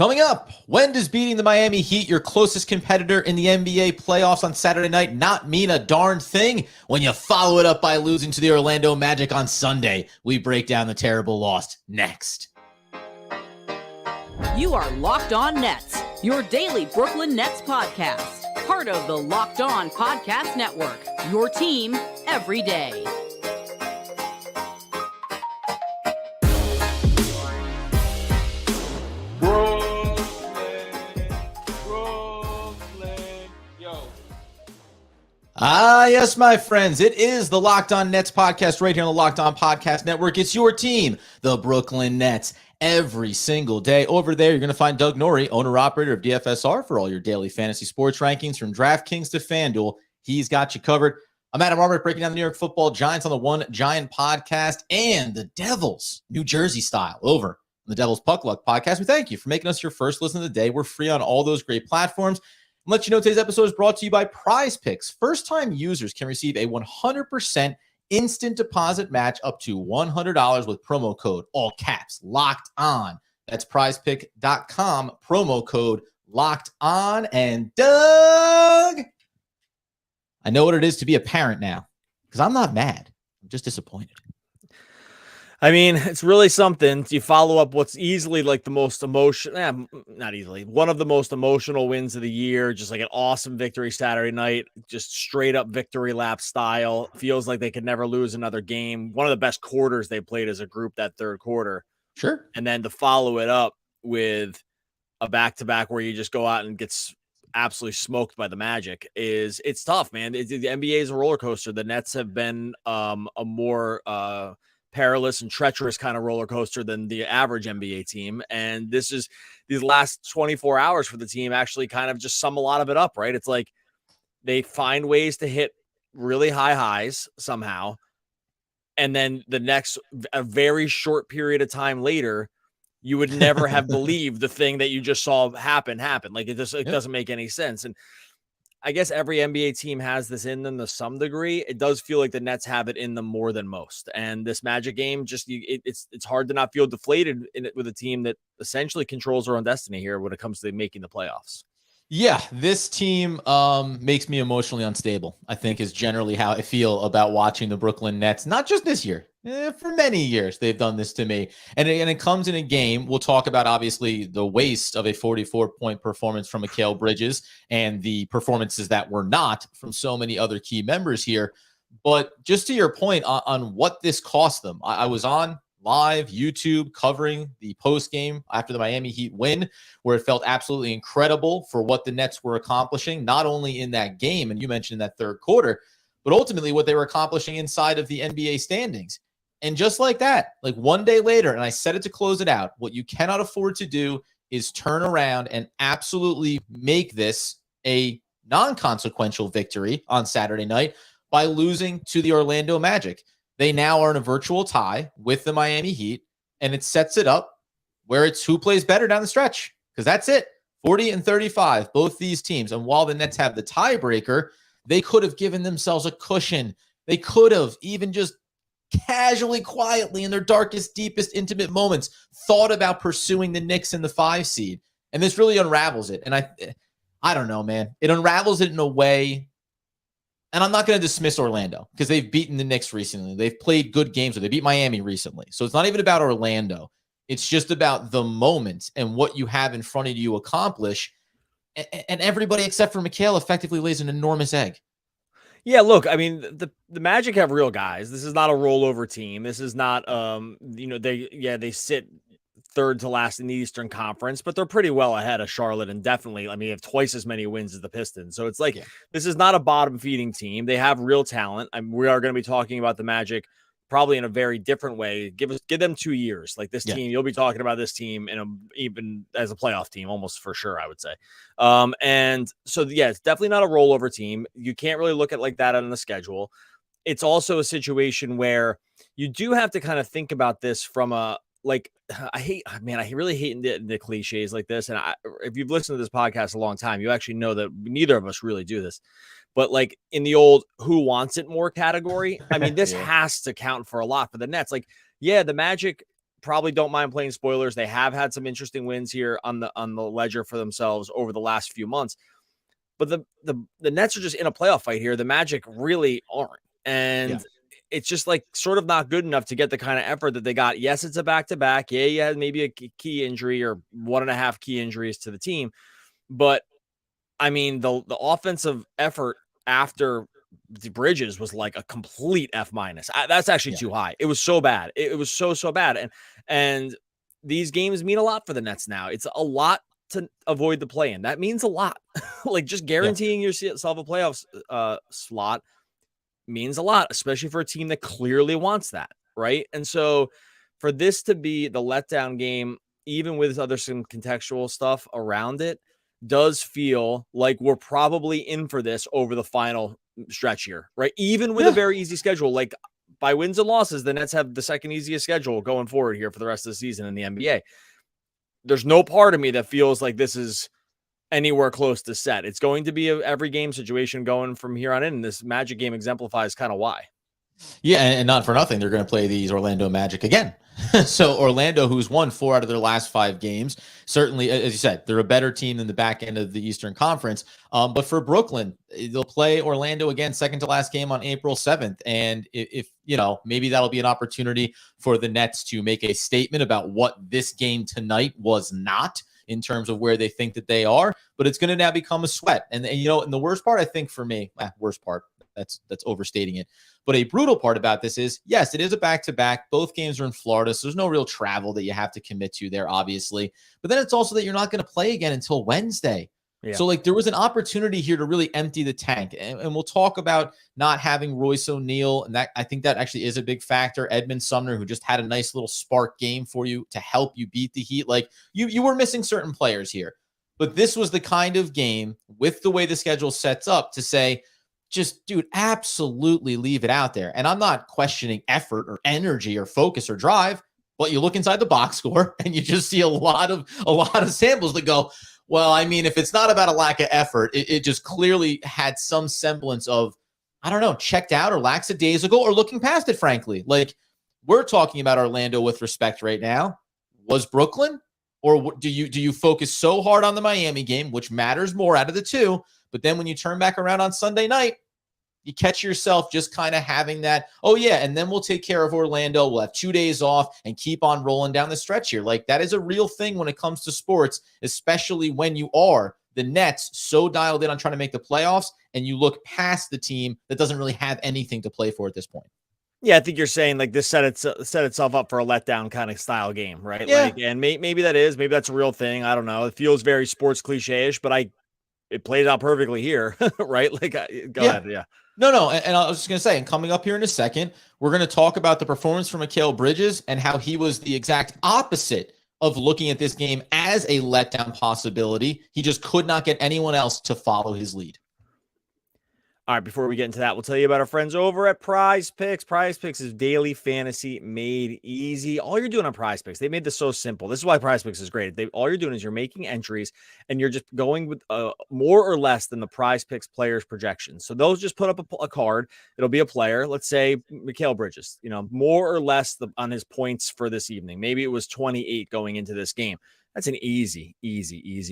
Coming up, when does beating the Miami Heat, your closest competitor in the NBA playoffs on Saturday night, not mean a darn thing when you follow it up by losing to the Orlando Magic on Sunday? We break down the terrible loss next. You are Locked On Nets, your daily Brooklyn Nets podcast. Part of the Locked On Podcast Network, your team every day. Yes, my friends, it is the Locked On Nets podcast right here on the Locked On Podcast Network. It's your team, the Brooklyn Nets, every single day. Over there, you're going to find Doug Norrie, owner-operator of DFSR, for all your daily fantasy sports rankings from DraftKings to FanDuel. He's got you covered. I'm Adam Armour, breaking down the New York Football Giants on the One Giant podcast and the Devils, New Jersey style, over on the Devils Puck Luck podcast. We thank you for making us your first listen of the day. We're free on all those great platforms. And let you know today's episode is brought to you by Prize Picks. First-time users can receive a 100% instant deposit match up to $100 with promo code, all caps, Locked On. That's prizepick.com, promo code Locked On. And Doug, I know what it is to be a parent now, because I'm not mad. I'm just disappointed. I mean, it's really something. You follow up what's easily like the most not easily, one of the most emotional wins of the year, just like an awesome victory Saturday night, just straight up victory lap style. Feels like they could never lose another game. One of the best quarters they played as a group that third quarter. Sure. And then to follow it up with a back-to-back where you just go out and gets absolutely smoked by the Magic it's tough, man. The NBA is a roller coaster. The Nets have been a more perilous and treacherous kind of roller coaster than the average NBA team. And these last 24 hours for the team actually kind of just sum a lot of it up, right? It's like they find ways to hit really high highs somehow. And then a very short period of time later, you would never have believed the thing that you just saw happen. Like it doesn't make any sense. And I guess every NBA team has this in them to some degree. It does feel like the Nets have it in them more than most. And this Magic game, it's hard to not feel deflated in it with a team that essentially controls their own destiny here when it comes to making the playoffs. Yeah, this team makes me emotionally unstable, I think, is generally how I feel about watching the Brooklyn Nets. Not just this year. For many years, they've done this to me. And it comes in a game. We'll talk about, obviously, the waste of a 44-point performance from Mikal Bridges and the performances that were not from so many other key members here. But just to your point on what this cost them, I was on live YouTube covering the post game after the Miami Heat win, where it felt absolutely incredible for what the Nets were accomplishing, not only in that game, and you mentioned that third quarter, but ultimately what they were accomplishing inside of the NBA standings. And just like that, like one day later, and I said it to close it out, what you cannot afford to do is turn around and absolutely make this a non-consequential victory on Saturday night by losing to the Orlando Magic. They now are in a virtual tie with the Miami Heat, and it sets it up where it's who plays better down the stretch, because that's it. 40 and 35, both these teams. And while the Nets have the tiebreaker, they could have given themselves a cushion. They could have even just casually, quietly, in their darkest, deepest, intimate moments, thought about pursuing the Knicks in the 5 seed. And this really unravels it. And I don't know, man. It unravels it in a way. And I'm not going to dismiss Orlando because they've beaten the Knicks recently. They've played good games. They beat Miami recently. So it's not even about Orlando. It's just about the moment and what you have in front of you accomplish. And everybody except for Mikal effectively lays an enormous egg. Yeah, look, I mean, the Magic have real guys. This is not a rollover team. This is not, they sit third to last in the Eastern Conference, but they're pretty well ahead of Charlotte and definitely, I mean, have twice as many wins as the Pistons. So it's like, This is not a bottom feeding team. They have real talent. We are going to be talking about the Magic probably in a very different way. Give them 2 years. Like this team, you'll be talking about this team even as a playoff team, almost for sure, I would say. And so, it's definitely not a rollover team. You can't really look at like that on the schedule. It's also a situation where you do have to kind of think about this from I really hate the cliches like this. And if you've listened to this podcast a long time, you actually know that neither of us really do this. But like in the old who wants it more category, I mean, this has to count for a lot for the Nets. Like, the Magic probably don't mind playing spoilers. They have had some interesting wins here on the ledger for themselves over the last few months. But the Nets are just in a playoff fight here. The Magic really aren't. And it's just like sort of not good enough to get the kind of effort that they got. Yes, it's a back-to-back. Yeah, you had maybe a key injury or 1.5 key injuries to the team. But I mean, the offensive effort after the Bridges was like a complete F-. That's actually too high. It was so bad. It was so bad. And these games mean a lot for the Nets now. It's a lot to avoid the play-in. That means a lot. Like just guaranteeing yourself a playoff slot means a lot, especially for a team that clearly wants that, right? And so for this to be the letdown game, even with some contextual stuff around it, does feel like we're probably in for this over the final stretch here, right? Even with a very easy schedule, like by wins and losses, the Nets have the second easiest schedule going forward here for the rest of the season in the NBA. There's no part of me that feels like this is anywhere close to set. It's going to be a every game situation going from here on in. And this Magic game exemplifies kind of why. Yeah, and not for nothing, they're going to play these Orlando Magic again. So Orlando, who's won 4 out of their last 5 games, certainly, as you said, they're a better team than the back end of the Eastern Conference. But for Brooklyn, they'll play Orlando again, second to last game on April 7th. And if maybe that'll be an opportunity for the Nets to make a statement about what this game tonight was not, in terms of where they think that they are, but it's going to now become a sweat. And the worst part, I think for me, worst part, that's overstating it. But a brutal part about this is, yes, it is a back-to-back. Both games are in Florida, so there's no real travel that you have to commit to there, obviously. But then it's also that you're not going to play again until Wednesday. Yeah. So, there was an opportunity here to really empty the tank. And we'll talk about not having Royce O'Neal, and that I think that actually is a big factor. Edmund Sumner, who just had a nice little spark game for you to help you beat the Heat. You were missing certain players here. But this was the kind of game, with the way the schedule sets up, to say, just, dude, absolutely leave it out there. And I'm not questioning effort or energy or focus or drive, but you look inside the box score and you just see a lot of samples that go, well, I mean, if it's not about a lack of effort, it just clearly had some semblance of, I don't know, checked out or lackadaisical or looking past it, frankly. We're talking about Orlando with respect right now. Was Brooklyn? Or do you focus so hard on the Miami game, which matters more out of the two, but then when you turn back around on Sunday night, you catch yourself just kind of having that, oh, yeah, and then we'll take care of Orlando. We'll have 2 days off and keep on rolling down the stretch here. That is a real thing when it comes to sports, especially when you are the Nets so dialed in on trying to make the playoffs and you look past the team that doesn't really have anything to play for at this point. Yeah, I think you're saying this set itself up for a letdown kind of style game, right? Yeah. And maybe that's a real thing. I don't know. It feels very sports cliche-ish, but it played out perfectly here, right? Go ahead. Yeah. No. And I was just going to say, and coming up here in a second, we're going to talk about the performance from Mikal Bridges and how he was the exact opposite of looking at this game as a letdown possibility. He just could not get anyone else to follow his lead. All right, before we get into that, we'll tell you about our friends over at Prize Picks. Prize Picks is daily fantasy made easy. All you're doing on Prize Picks, they made this so simple. This is why Prize Picks is great. All you're doing is you're making entries, and you're just going with more or less than the Prize Picks players' projections. So those just put up a card. It'll be a player. Let's say Mikal Bridges, more or less on his points for this evening. Maybe it was 28 going into this game. That's an easy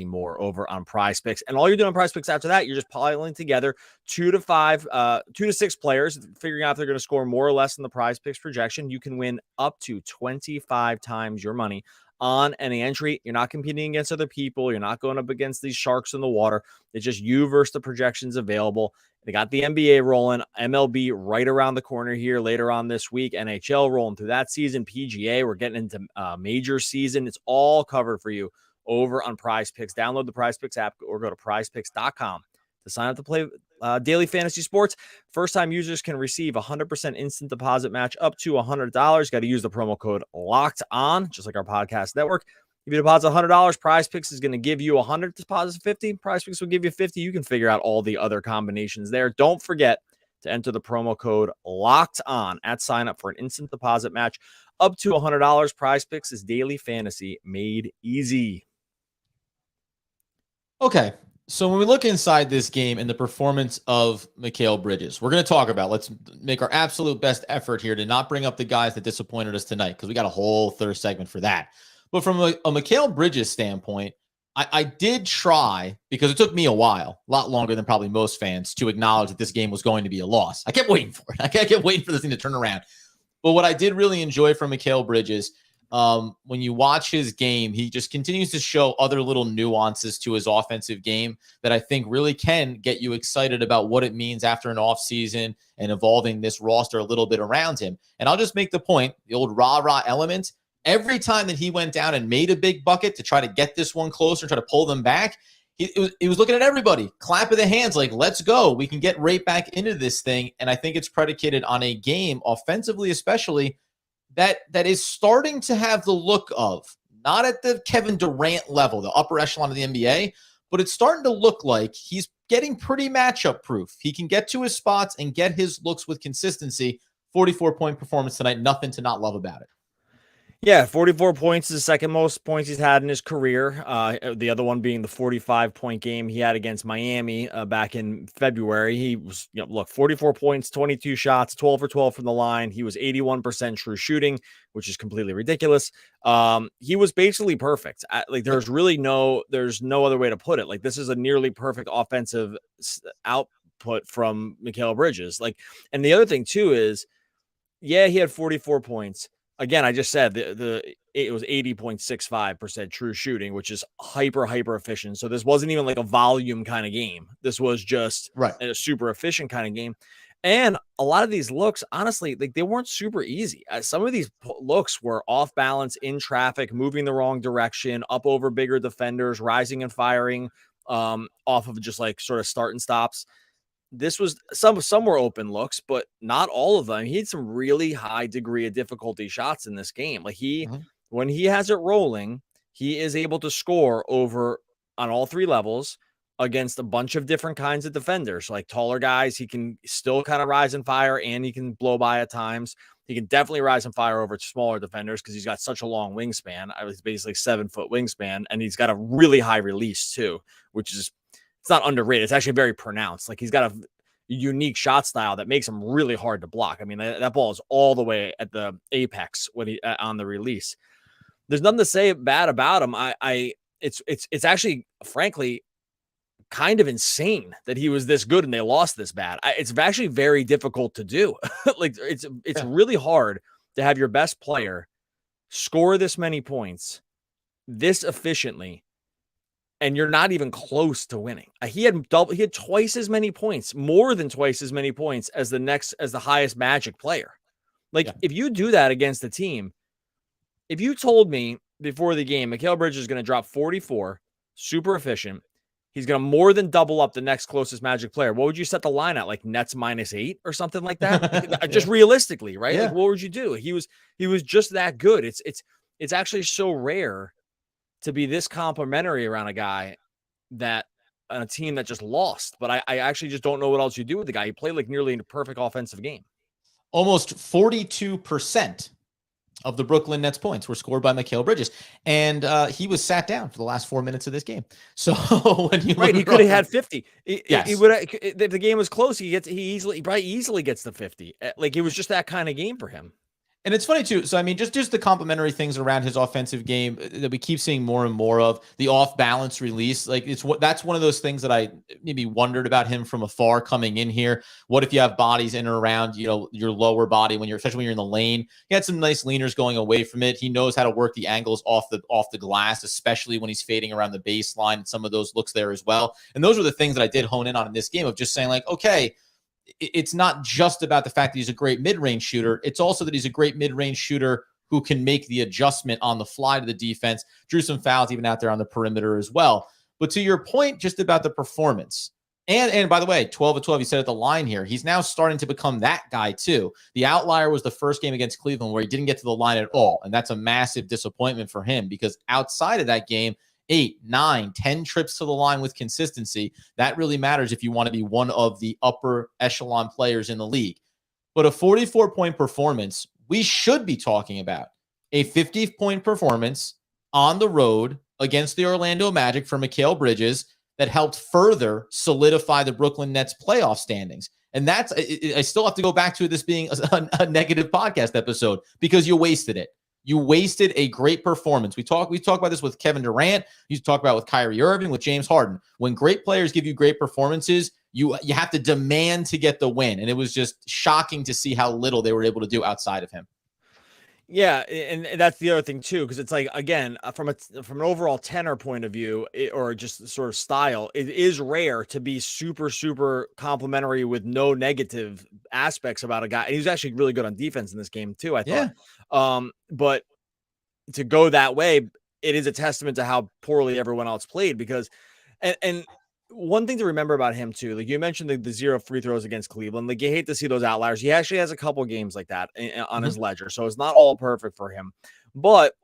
more over on Prize Picks. And all you're doing on Prize Picks after that, you're just piling together 2 to 6 players, figuring out if they're going to score more or less than the Prize Picks projection. You can win up to 25 times your money on any entry. You're not competing against other people. You're not going up against these sharks in the water. It's just you versus the projections available. They got the NBA rolling, MLB right around the corner here later on this week, NHL rolling through that season, PGA, we're getting into major season. It's all covered for you over on Prize Picks. Download the Prize Picks app or go to prizepicks.com to sign up to play daily fantasy sports. First-time users can receive 100% instant deposit match up to $100. Got to use the promo code LOCKED ON, just like our podcast network. If you deposit $100, Prize Picks is going to give you 100. Deposit 50, Prize Picks will give you 50. You can figure out all the other combinations there. Don't forget to enter the promo code LOCKED ON at sign up for an instant deposit match up to $100. Prize Picks is daily fantasy made easy. Okay, So when we look inside this game and the performance of Mikal Bridges, we're going to talk about, let's make our absolute best effort here to not bring up the guys that disappointed us tonight, because we got a whole third segment for that. But from a Mikal Bridges standpoint, I did try, because it took me a while, a lot longer than probably most fans, to acknowledge that this game was going to be a loss. I kept waiting for it. I kept waiting for this thing to turn around. But what I did really enjoy from Mikal Bridges, when you watch his game, he just continues to show other little nuances to his offensive game that I think really can get you excited about what it means after an offseason and evolving this roster a little bit around him. And I'll just make the point, the old rah-rah element, every time that he went down and made a big bucket to try to get this one closer, try to pull them back, he was looking at everybody, clapping the hands like, let's go. We can get right back into this thing. And I think it's predicated on a game, offensively especially, that is starting to have the look of, not at the Kevin Durant level, the upper echelon of the NBA, but it's starting to look like he's getting pretty matchup proof. He can get to his spots and get his looks with consistency. 44-point performance tonight, nothing to not love about it. Yeah, 44 points is the second most points he's had in his career. The other one being the 45-point game he had against Miami back in February. He was, 44 points, 22 shots, 12 for 12 from the line. He was 81% true shooting, which is completely ridiculous. He was basically perfect. There's no other way to put it. Like, this is a nearly perfect offensive output from Mikal Bridges. And the other thing too is, yeah, he had 44 points. Again, I just said it was 80.65% true shooting, which is hyper efficient. So this wasn't even like a volume kind of game. This was just a super efficient kind of game. And a lot of these looks, honestly, they weren't super easy. Some of these looks were off balance, in traffic, moving the wrong direction, up over bigger defenders, rising and firing off of just sort of start and stops. This was some were open looks, but not all of them. He had some really high degree of difficulty shots in this game. When he has it rolling, he is able to score over on all three levels against a bunch of different kinds of defenders. Like taller guys, he can still kind of rise and fire, and he can blow by at times. He can definitely rise and fire over smaller defenders because he's got such a long wingspan. I was basically 7-foot wingspan, and he's got a really high release too, which is, it's not underrated. It's actually very pronounced. He's got a unique shot style that makes him really hard to block. I mean, that ball is all the way at the apex when he on the release. There's nothing to say bad about him. It's actually, frankly, kind of insane that he was this good and they lost this bad. It's actually very difficult to do. It's really hard to have your best player score this many points this efficiently, and you're not even close to winning. He had twice as many points, more than twice as many points as the highest Magic player. If you do that against a team, if you told me before the game, Mikal Bridges is going to drop 44, super efficient, he's going to more than double up the next closest Magic player, what would you set the line at? Nets -8 or something like that? Just realistically, right? Yeah. What would you do? He was just that good. It's actually so rare to be this complimentary around a guy that on a team that just lost. But I actually just don't know what else you do with the guy. He played nearly a perfect offensive game. Almost 42% of the Brooklyn Nets points were scored by Mikal Bridges. And he was sat down for the last 4 minutes of this game. So when you he could have had 50. Yes. He would, if the game was close, he probably easily gets the 50. It was just that kind of game for him. And it's funny too. So, I mean, just the complimentary things around his offensive game that we keep seeing more and more of, the off balance release. That's one of those things that I maybe wondered about him from afar coming in here. What if you have bodies in and around, your lower body especially when you're in the lane? He had some nice leaners going away from it. He knows how to work the angles off the glass, especially when he's fading around the baseline, and some of those looks there as well. And those are the things that I did hone in on in this game, of just saying okay, it's not just about the fact that he's a great mid-range shooter. It's also that he's a great mid-range shooter who can make the adjustment on the fly to the defense. Drew some fouls even out there on the perimeter as well. But to your point, just about the performance, and by the way, 12 of 12, he said at the line here, he's now starting to become that guy too. The outlier was the first game against Cleveland where he didn't get to the line at all. And that's a massive disappointment for him, because outside of that game, 8, 9, 10 trips to the line with consistency. That really matters if you want to be one of the upper echelon players in the league. But a 44-point performance, we should be talking about a 50-point performance on the road against the Orlando Magic for Mikal Bridges that helped further solidify the Brooklyn Nets playoff standings. And that's, I still have to go back to this being a negative podcast episode because you wasted it. You wasted a great performance. We talk about this with Kevin Durant. You talk about with Kyrie Irving, with James Harden. When great players give you great performances, you have to demand to get the win. And it was just shocking to see how little they were able to do outside of him. Yeah, and that's the other thing too, because it's like, again, from an overall tenor point of view, or just sort of style, it is rare to be super complimentary with no negative aspects about a guy. And he was actually really good on defense in this game too, I thought. Yeah. But to go that way, it is a testament to how poorly everyone else played, because and one thing to remember about him too, like you mentioned the 0 free throws against Cleveland, like you hate to see those outliers. He actually has a couple games like that on his ledger, so it's not all perfect for him. But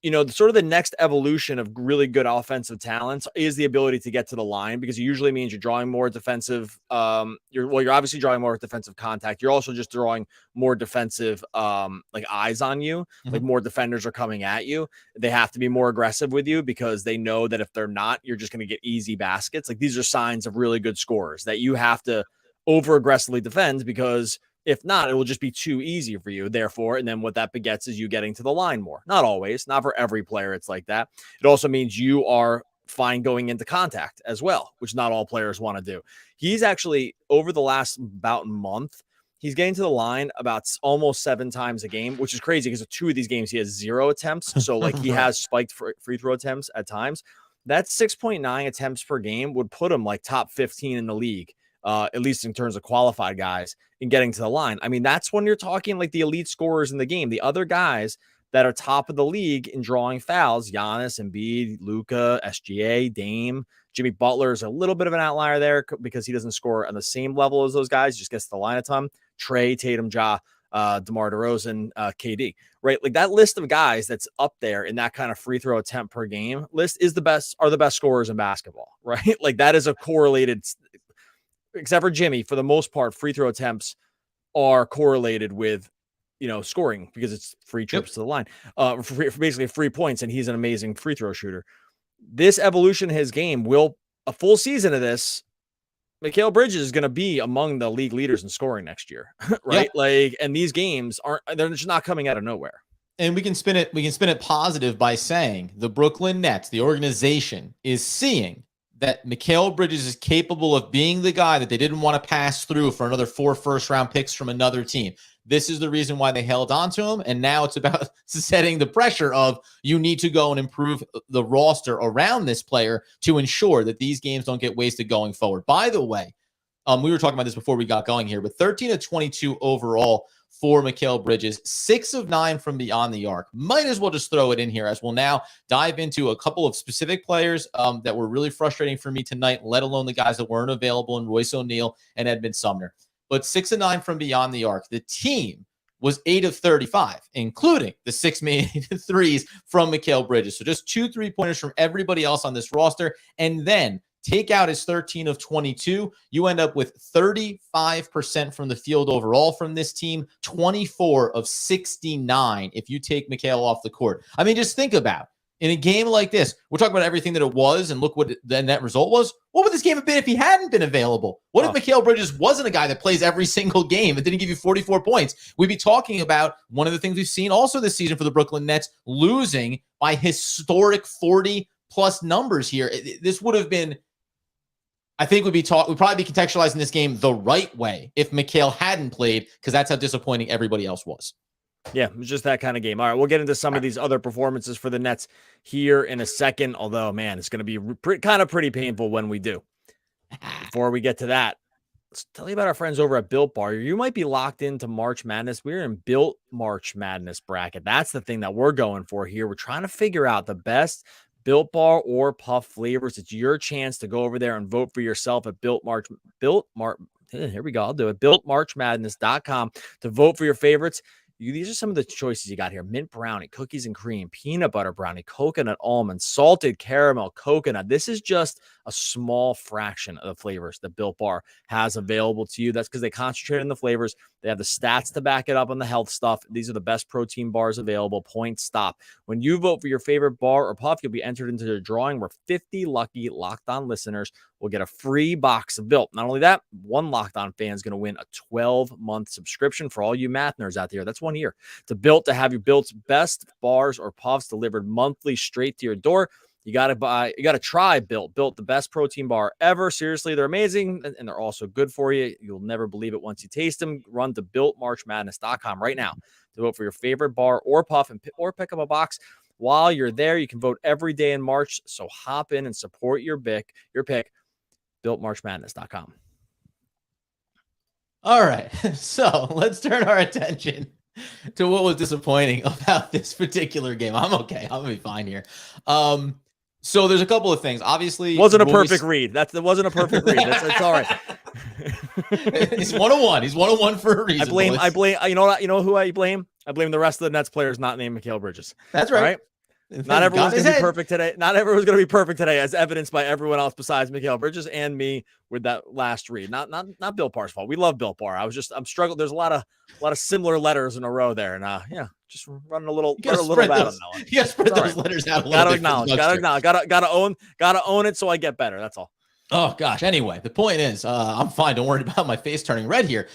you know, sort of the next evolution of really good offensive talents is the ability to get to the line, because it usually means you're drawing more defensive. You're obviously drawing more defensive contact. You're also just drawing more defensive, like eyes on you. Like more defenders are coming at you. They have to be more aggressive with you because they know that if they're not, you're just going to get easy baskets. Like these are signs of really good scorers that you have to over aggressively defend, because if not, it will just be too easy for you. Therefore, and then what that begets is you getting to the line more. Not always, not for every player. It's like that. It also means you are fine going into contact as well, which not all players want to do. He's actually, over the last about month, he's getting to the line about almost 7 times a game, which is crazy because 2 of these games he has 0 attempts. So like he has spiked free throw attempts at times. That 6.9 attempts per game would put him like top 15 in the league. At least in terms of qualified guys in getting to the line. I mean, that's when you're talking like the elite scorers in the game. The other guys that are top of the league in drawing fouls, Giannis, Embiid, Luka, SGA, Dame, Jimmy Butler is a little bit of an outlier there because he doesn't score on the same level as those guys, just gets to the line a ton. Trey, Tatum, Ja, DeMar DeRozan, KD, right? Like that list of guys that's up there in that kind of free throw attempt per game list is the best scorers in basketball, right? Like that is a correlated, except for Jimmy, for the most part, free throw attempts are correlated with, you know, scoring because it's free trips to the line, basically free points. And he's an amazing free throw shooter. This evolution in his game will, a full season of this, Mikal Bridges is going to be among the league leaders in scoring next year, right? Yeah. Like, and these games they're just not coming out of nowhere. And we can spin it positive by saying the Brooklyn Nets, the organization, is seeing that Mikal Bridges is capable of being the guy that they didn't want to pass through for another 4 first-round picks from another team. This is the reason why they held on to him, and now it's about setting the pressure of you need to go and improve the roster around this player to ensure that these games don't get wasted going forward. By the way, we were talking about this before we got going here, but 13 of 22 overall for Mikal Bridges, 6 of 9 from beyond the arc. Might as well just throw it in here as we'll now dive into a couple of specific players that were really frustrating for me tonight, let alone the guys that weren't available in Royce O'Neal and Edmund Sumner. But 6 of 9 from beyond the arc. The team was 8 of 35, including the 6 made threes from Mikal Bridges. So just 2 3-pointers from everybody else on this roster. And then take out his 13 of 22, you end up with 35% from the field overall from this team, 24 of 69 if you take Mikal off the court. I mean, just think about in a game like this, we're talking about everything that it was, and look what the net result was. What would this game have been if he hadn't been available? What if Mikal Bridges wasn't a guy that plays every single game and didn't give you 44 points? We'd be talking about one of the things we've seen also this season for the Brooklyn Nets, losing by historic 40-plus numbers here. This would have been, I think we'd probably be contextualizing this game the right way if Mikal hadn't played, because that's how disappointing everybody else was. Yeah, it was just that kind of game. All right, we'll get into some of these other performances for the Nets here in a second, although, man, it's going to be pretty painful when we do. Before we get to that, let's tell you about our friends over at Built Bar. You might be locked into March Madness. We're in Built March Madness bracket. That's the thing that we're going for here. We're trying to figure out the best Built Bar or Puff flavors. It's your chance to go over there and vote for yourself at here we go. I'll do it. BuiltMarchMadness.com to vote for your favorites. These are some of the choices you got here: mint brownie, cookies and cream, peanut butter brownie, coconut almond, salted caramel, coconut. This is just a small fraction of the flavors that Built Bar has available to you. That's because they concentrate on the flavors. They have the stats to back it up on the health stuff. These are the best protein bars available. Point stop. When you vote for your favorite bar or puff, you'll be entered into the drawing where 50 lucky Locked On listeners will get a free box of Built. Not only that, one Locked On fan is going to win a 12-month subscription for all you math nerds out there. That's 1 year to Built, to have your Built's best bars or puffs delivered monthly straight to your door. You got to try Built. Built, the best protein bar ever. Seriously, they're amazing, and they're also good for you. You'll never believe it once you taste them. Run to BuiltMarchMadness.com right now to vote for your favorite bar or puff, or pick up a box. While you're there, you can vote every day in March. So hop in and support your pick. BuiltMarchMadness.com. All right, so let's turn our attention to what was disappointing about this particular game. I'm okay. I'm gonna be fine here. So there's a couple of things. Obviously, wasn't a perfect read. That wasn't a perfect read. It's all right. He's 101. He's 101 for a reason. I blame. You know who I blame? I blame the rest of the Nets players not named Mikal Bridges. That's right. All right? Not everyone's going to be perfect today. Not everyone's going to be perfect today, as evidenced by everyone else besides Mikal Bridges and me with that last read. Not Built Bar's fault. We love Built Bar. I'm struggling. There's a lot of similar letters in a row there, and just running a little bad on that one. You got to spread those letters out a little bit. Gotta own it so I get better. That's all. Oh gosh. Anyway, the point is, I'm fine. Don't worry about my face turning red here.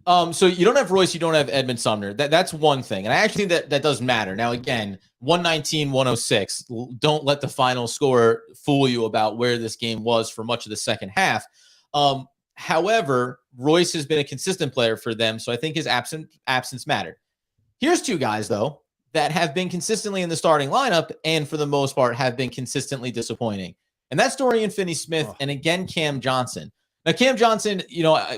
So you don't have Royce, you don't have Edmund Sumner. That's one thing. And I actually think that does matter. Now, again, 119-106. Don't let the final score fool you about where this game was for much of the second half. However, Royce has been a consistent player for them, so I think his absence mattered. Here's two guys, though, that have been consistently in the starting lineup and for the most part have been consistently disappointing. And that's Dorian Finney-Smith and, again, Cam Johnson. Now, Cam Johnson,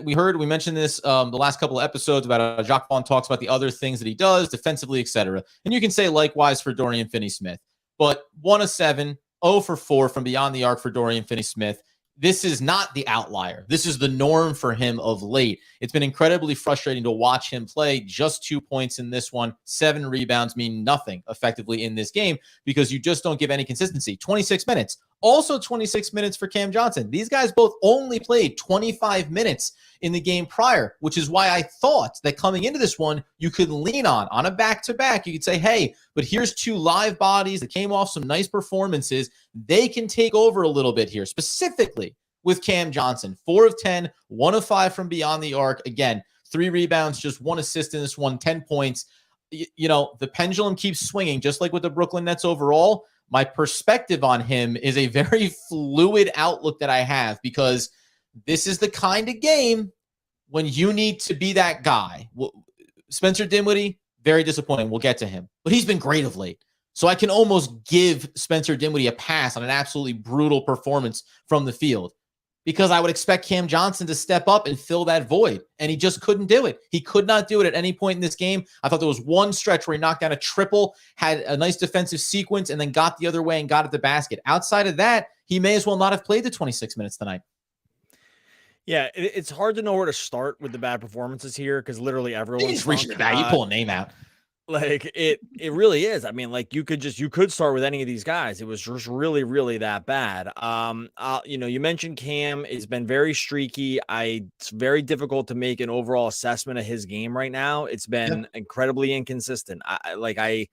we mentioned this the last couple of episodes about Jacques Vaughn talks about the other things that he does defensively, etc. And you can say likewise for Dorian Finney-Smith. But 1 of 7, 0 for 4 from beyond the arc for Dorian Finney-Smith. This is not the outlier. This is the norm for him of late. It's been incredibly frustrating to watch him play. Just 2 points in this one. 7 rebounds mean nothing effectively in this game because you just don't give any consistency. 26 minutes. Also 26 minutes for Cam Johnson. These guys both only played 25 minutes in the game prior, which is why I thought that coming into this one, you could lean on a back-to-back. You could say, hey, but here's 2 live bodies that came off some nice performances. They can take over a little bit here, specifically with Cam Johnson. 4 of 10, 1 of 5 from beyond the arc. Again, 3 rebounds, just 1 assist in this one, 10 points. The pendulum keeps swinging, just like with the Brooklyn Nets overall. My perspective on him is a very fluid outlook that I have because this is the kind of game when you need to be that guy. Spencer Dinwiddie, very disappointing. We'll get to him. But he's been great of late. So I can almost give Spencer Dinwiddie a pass on an absolutely brutal performance from the field because I would expect Cam Johnson to step up and fill that void, and he just couldn't do it. He could not do it at any point in this game. I thought there was one stretch where he knocked down a triple, had a nice defensive sequence, and then got the other way and got at the basket. Outside of that, he may as well not have played the 26 minutes tonight. Yeah, it's hard to know where to start with the bad performances here because literally everyone's just reaching the bag. You pull a name out. Like it really is. I mean, like you could start with any of these guys. It was just really, really that bad. You mentioned Cam has been very streaky. It's very difficult to make an overall assessment of his game right now. It's been incredibly inconsistent. I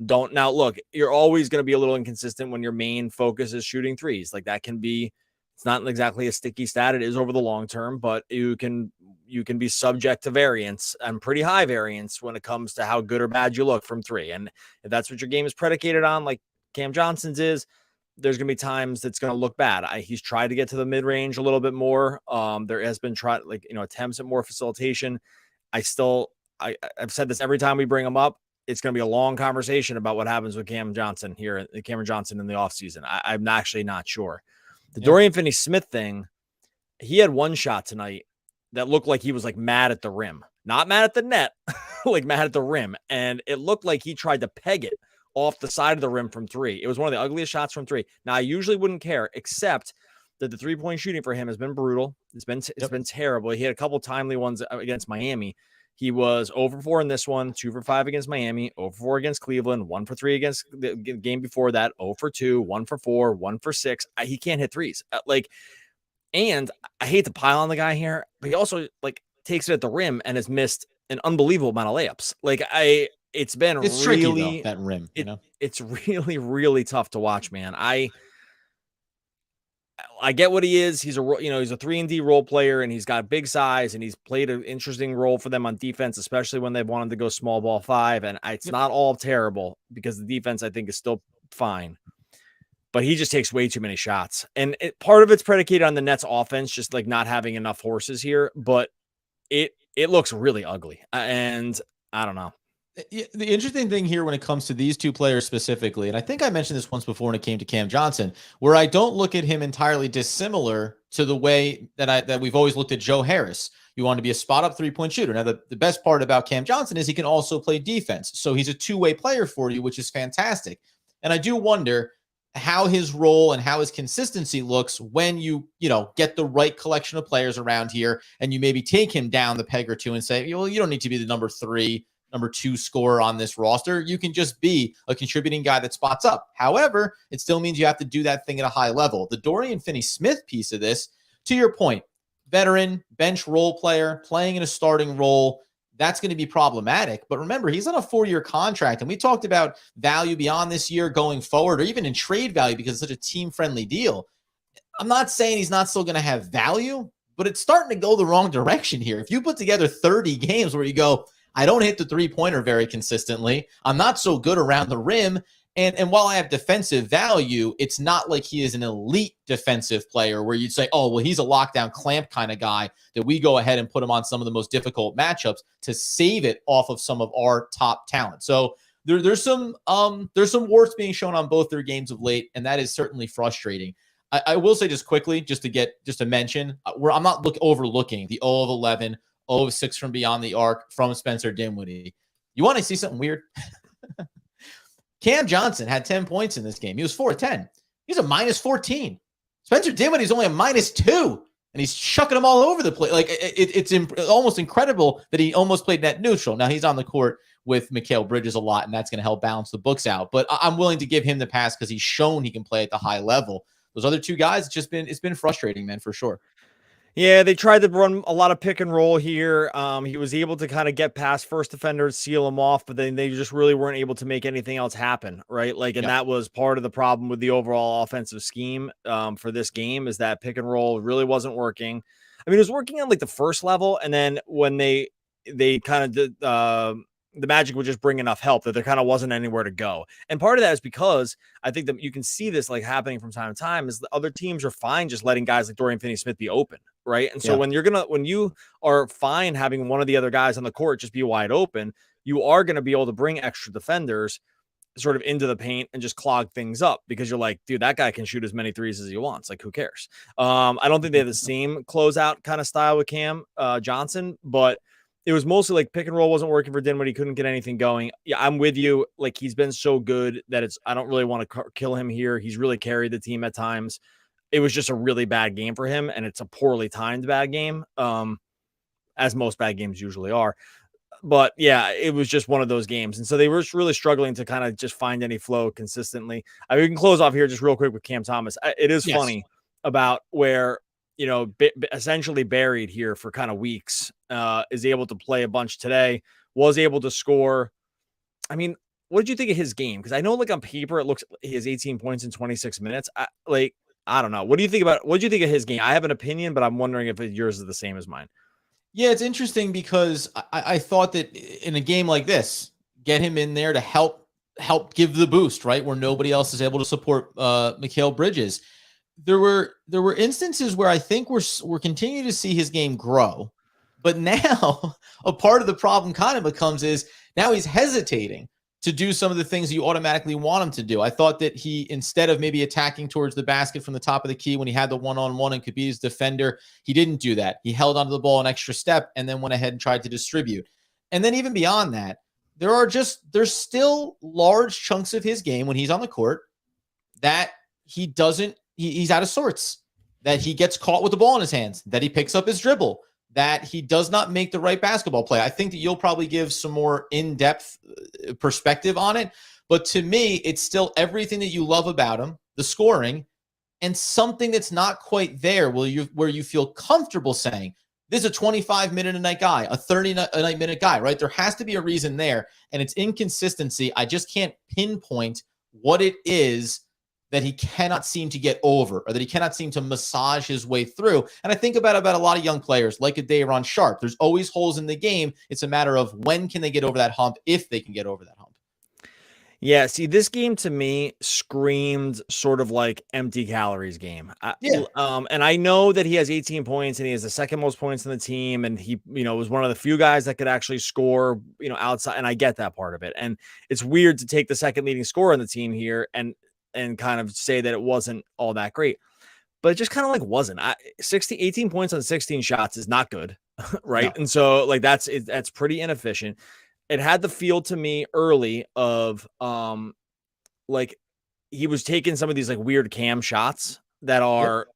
don't now look, you're always going to be a little inconsistent when your main focus is shooting threes. Like that can be, it's not exactly a sticky stat. It is over the long term, but you can be subject to variance and pretty high variance when it comes to how good or bad you look from 3. And if that's what your game is predicated on, like Cam Johnson's is, there's going to be times that's going to look bad. He's tried to get to the mid range a little bit more. There has been attempts at more facilitation. I've said this every time we bring him up. It's going to be a long conversation about what happens with Cameron Johnson in the offseason. I'm actually not sure. The Dorian Finney-Smith thing, he had one shot tonight that looked like he was like mad at the rim, not mad at the net, like mad at the rim. And it looked like he tried to peg it off the side of the rim from 3. It was one of the ugliest shots from 3. Now I usually wouldn't care, except that the 3-point shooting for him has been brutal. It's been terrible. He had a couple timely ones against Miami. He was 0 for 4 in this one, 2 for 5 against Miami, 0 for 4 against Cleveland, 1 for 3 against the game before that, 0 for 2, 1 for 4, 1 for 6. He can't hit threes. And I hate to pile on the guy here, but he also takes it at the rim and has missed an unbelievable amount of layups. It's really tricky, though, that rim, it's really, really tough to watch, man. I get what he is. He's a 3-and-D role player, and he's got big size, and he's played an interesting role for them on defense, especially when they've wanted to go small ball 5. And it's not all terrible because the defense, I think, is still fine. But he just takes way too many shots. And part of it's predicated on the Nets offense, just not having enough horses here. But it looks really ugly. And I don't know. The interesting thing here when it comes to these two players specifically, and I think I mentioned this once before when it came to Cam Johnson, where I don't look at him entirely dissimilar to the way that we've always looked at Joe Harris. You want to be a spot-up three-point shooter. Now, the best part about Cam Johnson is he can also play defense. So he's a two-way player for you, which is fantastic. And I do wonder how his role and how his consistency looks when you get the right collection of players around here and you maybe take him down the peg or two and say, well, you don't need to be the number 3, number 2 scorer on this roster. You can just be a contributing guy that spots up. However, it still means you have to do that thing at a high level. The Dorian Finney-Smith piece of this, to your point, veteran, bench role player, playing in a starting role, that's going to be problematic. But remember, he's on a 4-year contract, and we talked about value beyond this year going forward, or even in trade value because it's such a team-friendly deal. I'm not saying he's not still going to have value, but it's starting to go the wrong direction here. If you put together 30 games where you go, I don't hit the three-pointer very consistently, I'm not so good around the rim, and while I have defensive value, it's not like he is an elite defensive player where you'd say, oh, well, he's a lockdown clamp kind of guy that we go ahead and put him on some of the most difficult matchups to save it off of some of our top talent. So there's some warts being shown on both their games of late, and that is certainly frustrating. I will say just quickly, just to mention, where I'm not overlooking the 0 of 11, 0 of 6 from beyond the arc from Spencer Dinwiddie. You want to see something weird? Cam Johnson had 10 points in this game. He was 4 of 10. He's a minus 14. Spencer Dinwiddie's only a minus 2, and he's chucking them all over the place. It's almost incredible that he almost played net neutral. Now, he's on the court with Mikal Bridges a lot, and that's going to help balance the books out. But I'm willing to give him the pass because he's shown he can play at the high level. Those other two guys, it's been frustrating, man, for sure. Yeah, they tried to run a lot of pick and roll here. He was able to kind of get past first defenders, seal him off, but then they just really weren't able to make anything else happen, right? That was part of the problem with the overall offensive scheme for this game, is that pick and roll really wasn't working. I mean, it was working on the first level, and then when they kind of did, the Magic would just bring enough help that there kind of wasn't anywhere to go. And part of that is because I think that you can see this happening from time to time is the other teams are fine just letting guys like Dorian Finney-Smith be open, right? And so when you are fine having one of the other guys on the court just be wide open, you are going to be able to bring extra defenders sort of into the paint and just clog things up because you're like, dude, that guy can shoot as many threes as he wants. Who cares? I don't think they have the same closeout kind of style with Cam Johnson, but it was mostly pick and roll wasn't working for Dinwiddie. He couldn't get anything going. Yeah, I'm with you. He's been so good that I don't really want to kill him here. He's really carried the team at times. It was just a really bad game for him, and it's a poorly timed bad game, as most bad games usually are. But yeah, it was just one of those games. And so they were really struggling to kind of just find any flow consistently. We can close off here just real quick with Cam Thomas. It is funny about where, essentially buried here for kind of weeks, is able to play a bunch today, was able to score. I mean, what did you think of his game? Because I know on paper, it looks he has 18 points in 26 minutes. I don't know. What do you think of his game? I have an opinion, but I'm wondering if yours is the same as mine. Yeah, it's interesting because I thought that in a game like this, get him in there to help give the boost, right? Where nobody else is able to support Mikal Bridges. There were instances where I think we're continuing to see his game grow, but now a part of the problem kind of becomes is now he's hesitating to do some of the things you automatically want him to do. I thought that he, instead of maybe attacking towards the basket from the top of the key when he had the one-on-one and could be his defender, he didn't do that. He held onto the ball an extra step and then went ahead and tried to distribute. And then even beyond that, there's still large chunks of his game when he's on the court that he's out of sorts, that he gets caught with the ball in his hands, that he picks up his dribble, that he does not make the right basketball play. I think that you'll probably give some more in-depth perspective on it. But to me, it's still everything that you love about him, the scoring, and something that's not quite there where you feel comfortable saying, this is a 25-minute-a-night guy, a 30-minute guy, right? There has to be a reason there, and it's inconsistency. I just can't pinpoint what it is that he cannot seem to get over or that he cannot seem to massage his way through. And I think about a lot of young players like a Day'Ron Sharpe. There's always holes in the game. It's a matter of when can they get over that hump, if they can get over that hump. Yeah, see, this game to me screamed sort of like empty calories game. And I know that he has 18 points and he has the second most points in the team, and he, was one of the few guys that could actually score, outside. And I get that part of it. And it's weird to take the second leading scorer on the team here and kind of say that it wasn't all that great, but it just kind of like wasn't. 18 points on 16 shots is not good, right? No. And so like that's pretty inefficient. It had the feel to me early of like he was taking some of these like weird cam shots that are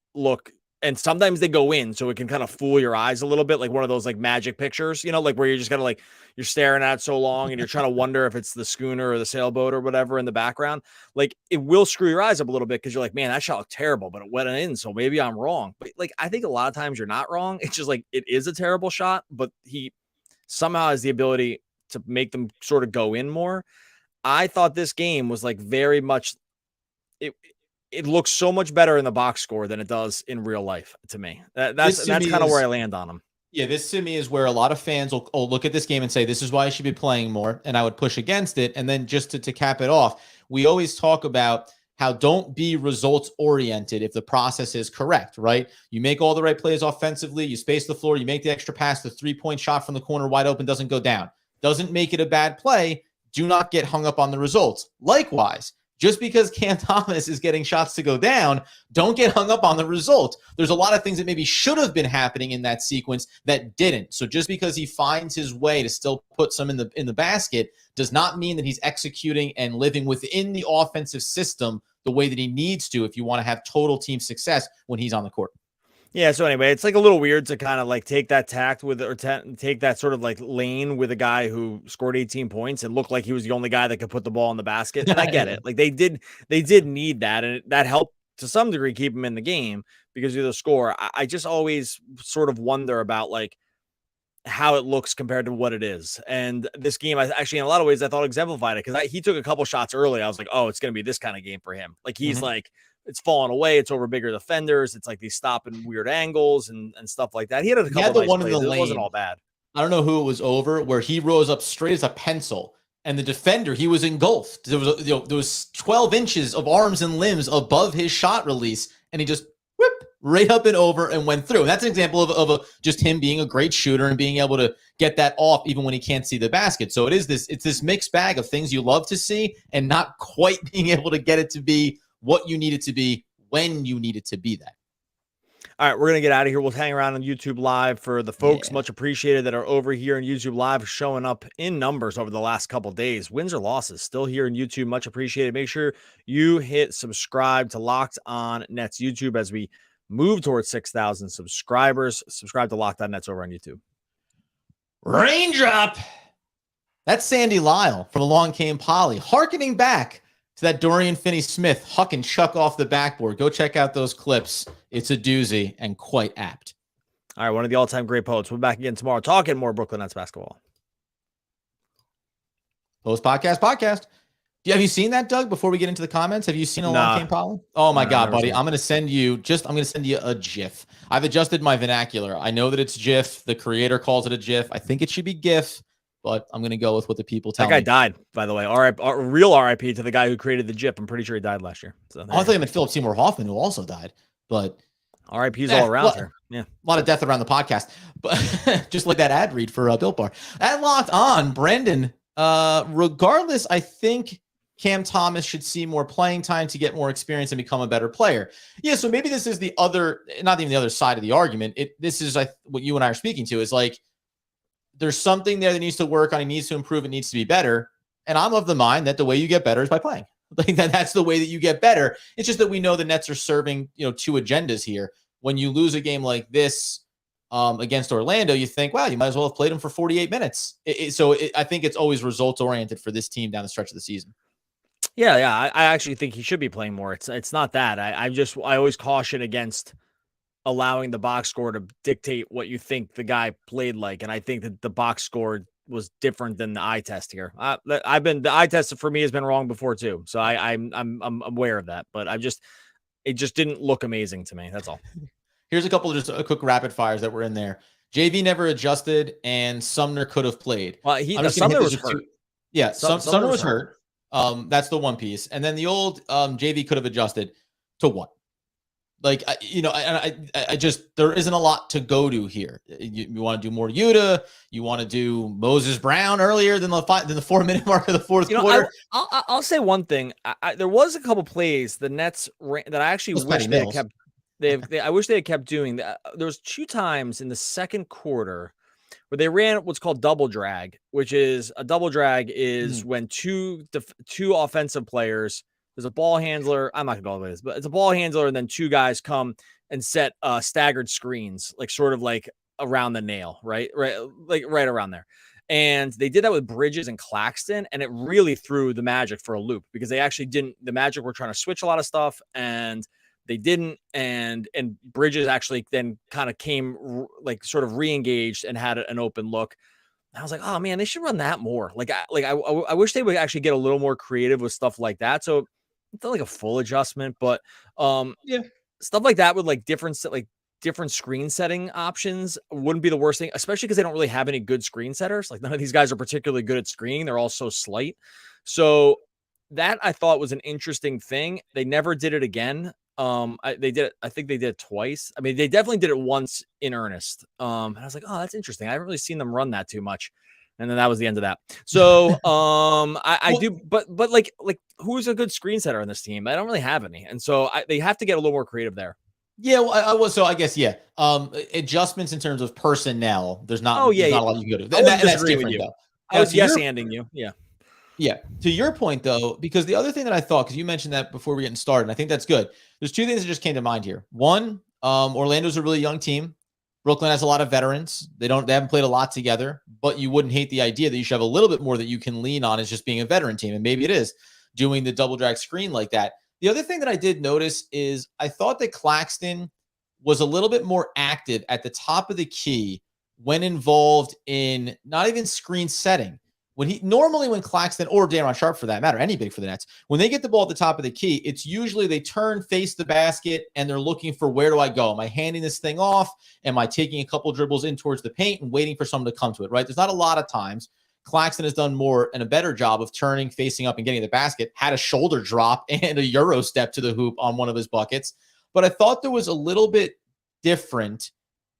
and sometimes they go in, so it can kind of fool your eyes a little bit, like one of those like magic pictures, like where you're just kind of like you're staring at it so long and you're trying to wonder if it's the schooner or the sailboat or whatever in the background. Like it will screw your eyes up a little bit because you're like, man, that shot looked terrible, but it went in, so maybe I'm wrong. But like I think a lot of times you're not wrong. It's just like it is a terrible shot, but he somehow has the ability to make them sort of go in more. I thought this game was like very much, it looks so much better in the box score than it does in real life to me. That's kind of where I land on him. Yeah, this to me is where a lot of fans will look at this game and say, this is why I should be playing more. And I would push against it. And then just to cap it off, we always talk about how don't be results oriented if the process is correct, right? You make all the right plays offensively, you space the floor, you make the extra pass, the 3-point shot from the corner wide open doesn't go down. Doesn't make it a bad play. Do not get hung up on the results. Likewise, just because Cam Thomas is getting shots to go down, don't get hung up on the result. There's a lot of things that maybe should have been happening in that sequence that didn't. So just because he finds his way to still put some in the basket does not mean that he's executing and living within the offensive system the way that he needs to if you want to have total team success when he's on the court. Yeah. So anyway, it's like a little weird to kind of like take that tact with or take that sort of like lane with a guy who scored 18 points and looked like he was the only guy that could put the ball in the basket. And I get it. Like they did need that. And that helped to some degree keep him in the game because of the score. I just always sort of wonder about like how it looks compared to what it is. And this game, I actually, in a lot of ways, I thought exemplified it because he took a couple shots early. I was like, oh, it's going to be this kind of game for him. Like he's like, it's falling away. It's over bigger defenders. It's like these stopping weird angles and stuff like that. He had a couple nice plays. It wasn't all bad. I don't know who it was over where he rose up straight as a pencil and the defender, he was engulfed. There was 12 inches of arms and limbs above his shot release. And he just right up and over and went through. And that's an example of just him being a great shooter and being able to get that off even when he can't see the basket. So it's this mixed bag of things you love to see and not quite being able to get it to be what you need it to be when you need it to be that. All right, we're going to get out of here. We'll hang around on YouTube Live for the folks, much appreciated, that are over here on YouTube Live, showing up in numbers over the last couple of days. Wins or losses, still here in YouTube, much appreciated. Make sure you hit subscribe to Locked On Nets YouTube as we move towards 6,000 subscribers. Subscribe to Locked On Nets over on YouTube. Raindrop. That's Sandy Lyle from Along Came Polly, hearkening back to that Dorian Finney-Smith huck and chuck off the backboard. Go check out those clips. It's a doozy and quite apt. All right, one of the all-time great poets. We'll be back again tomorrow talking more Brooklyn Nets basketball. Podcast. Have you seen that, Doug? Before we get into the comments, have you seen Along Came Polly? Oh my God, buddy! I'm going to send you a GIF. I've adjusted my vernacular. I know that it's GIF. The creator calls it a GIF. I think it should be GIF. But I'm going to go with what the people tell me. That guy died, by the way. Real RIP to the guy who created the GIF. I'm pretty sure he died last year. So I thought you meant Philip Seymour Hoffman, who also died. But RIPs all around here. Yeah. A lot of death around the podcast. But just like that ad read for Built Bar. At Locked On, Brendan, regardless, I think Cam Thomas should see more playing time to get more experience and become a better player. Yeah, so maybe this is the other, not even the other side of the argument. This is what you and I are speaking to is like, there's something there that needs to work on. He needs to improve. It needs to be better. And I'm of the mind that the way you get better is by playing. Like that's the way that you get better. It's just that we know the Nets are serving, two agendas here. When you lose a game like this, against Orlando, you think, wow, you might as well have played him for 48 minutes. I think it's always results oriented for this team down the stretch of the season. Yeah. I actually think he should be playing more. It's not that. I always caution against allowing the box score to dictate what you think the guy played like. And I think that the box score was different than the eye test here. The eye test for me has been wrong before too. So I'm aware of that, but it just didn't look amazing to me. That's all. Here's a couple of just quick rapid fires that were in there. JV never adjusted, and Sumner could have played. Well, Sumner was hurt. Yeah, Sumner was hurt. That's the one piece. And then the old JV could have adjusted to what? Like, I just, there isn't a lot to go to here. You want to do more Yuta. You want to do Moses Brown earlier than the 4-minute mark of the fourth quarter. I'll say one thing. There was a couple plays the Nets ran that I actually wish they had kept. I wish they had kept doing that. There was 2 times in the second quarter where they ran what's called double drag, which is a double drag is when two offensive players, there's a ball handler. I'm not gonna go over this, but it's a ball handler, and then 2 guys come and set staggered screens, like sort of like around the nail, right, like right around there. And they did that with Bridges and Claxton, and it really threw the Magic for a loop because they actually didn't. The Magic were trying to switch a lot of stuff, and they didn't, and Bridges actually then kind of came like sort of re-engaged and had an open look. And I was like, oh man, they should run that more. I wish they would actually get a little more creative with stuff like that. So it's not like a full adjustment, but stuff like that with like different screen setting options wouldn't be the worst thing, especially because they don't really have any good screen setters. Like none of these guys are particularly good at screening. They're all so slight. So that I thought was an interesting thing. They never did it again. I think they did it twice. I mean, they definitely did it once in earnest. And I was like, oh, that's interesting. I haven't really seen them run that too much. And then that was the end of that. So, but like who's a good screen setter on this team? I don't really have any. And so they have to get a little more creative there. Yeah, well, so I guess, yeah. Adjustments in terms of personnel, there's not a lot you can go to. That's different, though. I was yes-anding you. Yeah. Yeah. To your point, though, because the other thing that I thought, because you mentioned that before we getting started, and I think that's good. There's 2 things that just came to mind here. One, Orlando's a really young team. Brooklyn has a lot of veterans. They haven't played a lot together, but you wouldn't hate the idea that you should have a little bit more that you can lean on as just being a veteran team. And maybe it is doing the double drag screen like that. The other thing that I did notice is I thought that Claxton was a little bit more active at the top of the key when involved in not even screen setting. When Claxton or Daron Sharp, for that matter, any big for the Nets, when they get the ball at the top of the key, it's usually they turn, face the basket, and they're looking for, where do I go? Am I handing this thing off? Am I taking a couple dribbles in towards the paint and waiting for someone to come to it, right? There's not a lot of times. Claxton has done more and a better job of turning, facing up, and getting the basket, had a shoulder drop and a Euro step to the hoop on one of his buckets. But I thought there was a little bit different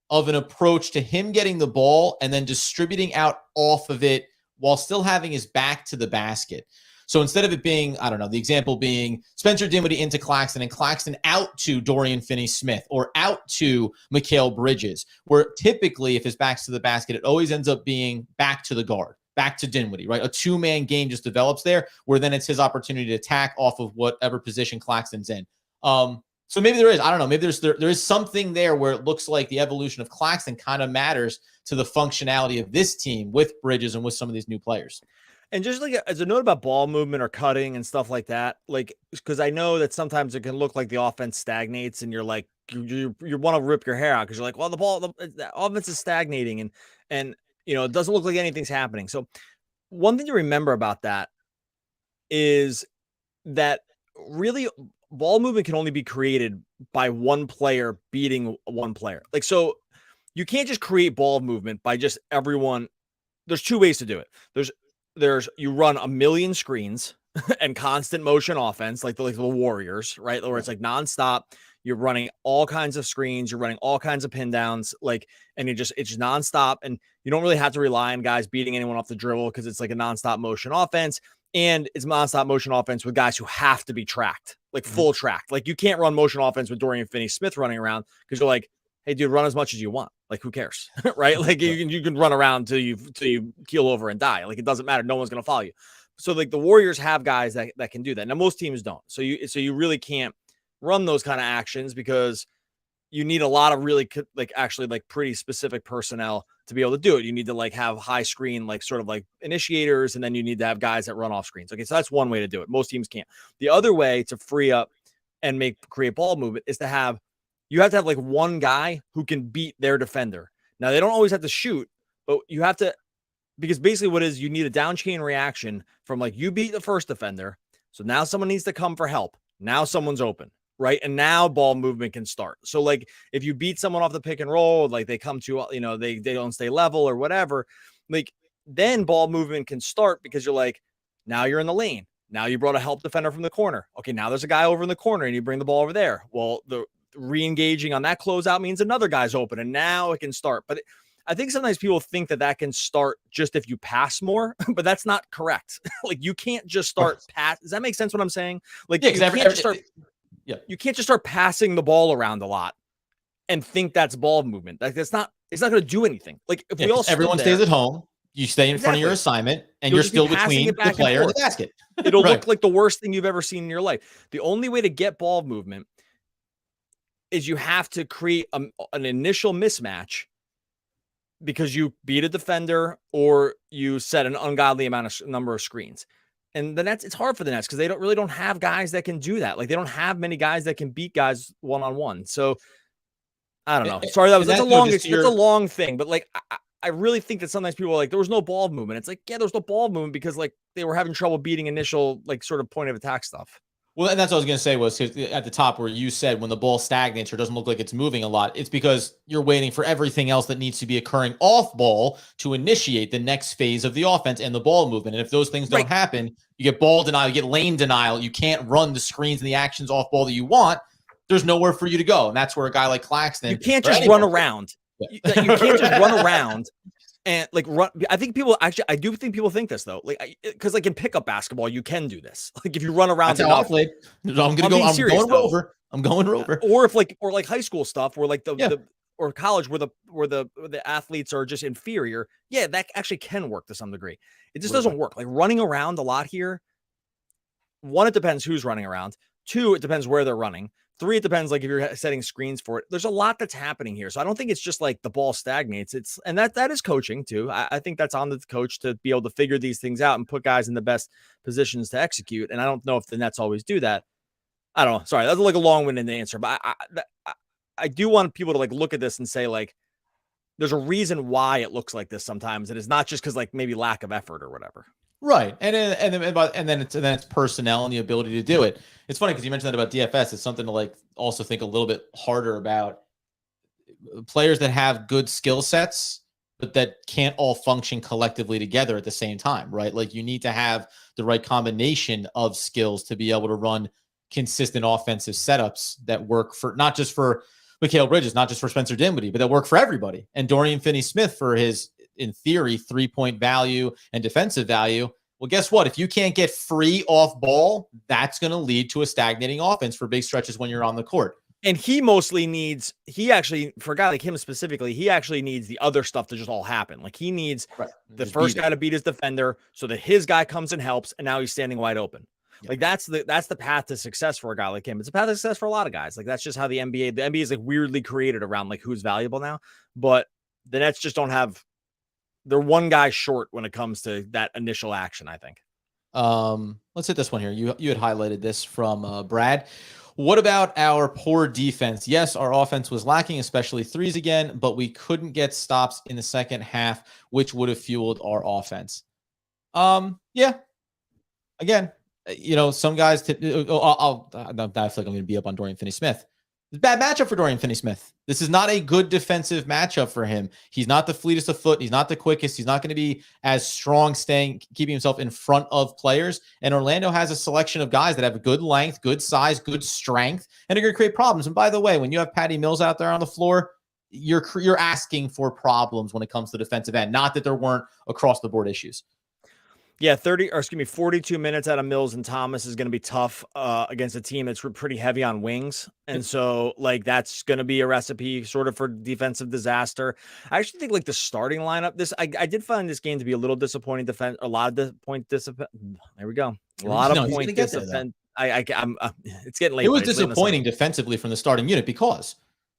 of an approach to him getting the ball and then distributing out off of it while still having his back to the basket. So instead of it being, I don't know, the example being Spencer Dinwiddie into Claxton and Claxton out to Dorian Finney-Smith or out to Mikal Bridges, where typically if his back's to the basket, it always ends up being back to the guard, back to Dinwiddie, right? A 2-man game just develops there where then it's his opportunity to attack off of whatever position Claxton's in. So maybe there is, I don't know, maybe there is something there where it looks like the evolution of Claxton kind of matters to the functionality of this team with Bridges and with some of these new players. And just like as a note about ball movement or cutting and stuff like that, like, because I know that sometimes it can look like the offense stagnates and you're like, you want to rip your hair out because you're like, well, the offense is stagnating and it doesn't look like anything's happening. So one thing to remember about that is that really ball movement can only be created by one player beating one player. Like, so you can't just create ball movement by just everyone. There's 2 ways to do it. There's you run a million screens and constant motion offense, like the Warriors, right? Where it's like nonstop. You're running all kinds of screens. You're running all kinds of pin downs, and it's just nonstop. And you don't really have to rely on guys beating anyone off the dribble because it's like a nonstop motion offense. And it's nonstop motion offense with guys who have to be tracked, like full tracked. Like you can't run motion offense with Dorian Finney-Smith running around because you're like, hey, dude, run as much as you want. Like, who cares, right? Like you can run around till you keel over and die. Like it doesn't matter. No one's gonna follow you. So like the Warriors have guys that can do that. Now most teams don't. So you really can't run those kind of actions because you need a lot of really like actually like pretty specific personnel to be able to do it. You need to like have high screen, like sort of like initiators, and then you need to have guys that run off screens. Okay, so that's one way to do it. Most teams can't. The other way to free up and create ball movement is to have like one guy who can beat their defender. Now they don't always have to shoot, but you have to, because basically what is, you need a down chain reaction from like you beat the first defender. So now someone needs to come for help. Now someone's open. Right. And now ball movement can start. So like if you beat someone off the pick and roll, like they come to, they don't stay level or whatever, like then ball movement can start because you're like, now you're in the lane. Now you brought a help defender from the corner. Okay. Now there's a guy over in the corner and you bring the ball over there. Well, the re-engaging on that closeout means another guy's open and now it can start. But I think sometimes people think that can start just if you pass more, but that's not correct. Like you can't just start pass. Does that make sense what I'm saying? Like you can't just start. Yeah, you can't just start passing the ball around a lot and think that's ball movement. Like it's not going to do anything. Like if we all everyone stays at home, you stay in front of your assignment, and you're still between the player and the basket. It'll look like the worst thing you've ever seen in your life. The only way to get ball movement is you have to create an initial mismatch because you beat a defender or you set an ungodly number of screens. And the Nets, it's hard for the Nets because they don't have guys that can do that. Like they don't have many guys that can beat guys one-on-one. So I don't know. Sorry, that's a long thing, but like I really think that sometimes people are like, there was no ball movement. It's like, yeah, there's no ball movement because like they were having trouble beating initial like sort of point of attack stuff. Well, and that's what I was going to say was at the top where you said when the ball stagnates or doesn't look like it's moving a lot, it's because you're waiting for everything else that needs to be occurring off ball to initiate the next phase of the offense and the ball movement. And if those things don't happen, you get ball denial, you get lane denial. You can't run the screens and the actions off ball that you want. There's nowhere for you to go. And that's where a guy like Claxton. You can't just run around. Yeah. You can't just run around. And like run, I do think people think this though, like because like in pickup basketball, you can do this. Like if you run around, I'm going rover. I'm going rover. Or like high school stuff, where like or college, where the athletes are just inferior. Yeah, that actually can work to some degree. It just doesn't work. Like running around a lot here. One, it depends who's running around. Two, it depends where they're running. Three, it depends like if you're setting screens for it. There's a lot that's happening here. So I don't think it's just like the ball stagnates. And that is coaching too. I think that's on the coach to be able to figure these things out and put guys in the best positions to execute. And I don't know if the Nets always do that. I don't know. Sorry, that's like a long-winded answer, but I do want people to like look at this and say like, there's a reason why it looks like this sometimes. And it's not just because like maybe lack of effort or whatever. Right. And then it's personnel and the ability to do it. It's funny because you mentioned that about DFS. It's something to like also think a little bit harder about players that have good skill sets, but that can't all function collectively together at the same time, right? Like you need to have the right combination of skills to be able to run consistent offensive setups that work for not just for Mikal Bridges, not just for Spencer Dinwiddie, but that work for everybody. And Dorian Finney-Smith for his, in theory, 3-point value and defensive value. Well, guess what? If you can't get free off ball, that's going to lead to a stagnating offense for big stretches when you're on the court. And he mostly needs, for a guy like him specifically, he actually needs the other stuff to just all happen. Like he needs the first guy to beat his defender so that his guy comes and helps. And now he's standing wide open. Yeah. Like that's the path to success for a guy like him. It's a path to success for a lot of guys. Like that's just how the NBA is like weirdly created around like who's valuable now. But the Nets just don't have, they're one guy short when it comes to that initial action, I think. Let's hit this one here. You had highlighted this from Brad. What about our poor defense? Yes, our offense was lacking, especially threes again, but we couldn't get stops in the second half, which would have fueled our offense. Yeah. Again, some guys, I feel like I'm going to be up on Dorian Finney-Smith. It's a bad matchup for Dorian Finney-Smith. This is not a good defensive matchup for him. He's not the fleetest of foot. He's not the quickest. He's not going to be as strong keeping himself in front of players. And Orlando has a selection of guys that have good length, good size, good strength, and are going to create problems. And by the way, when you have Patty Mills out there on the floor, you're asking for problems when it comes to defensive end. Not that there weren't across the board issues. Yeah, 42 minutes out of Mills and Thomas is going to be tough against a team that's pretty heavy on wings. And so, like, that's going to be a recipe sort of for defensive disaster. I actually think, like, the starting lineup, I did find this game to be a little disappointing defense. A lot of point discipline. There we go. A lot of point discipline. It's getting late. It was disappointing defensively from the starting unit because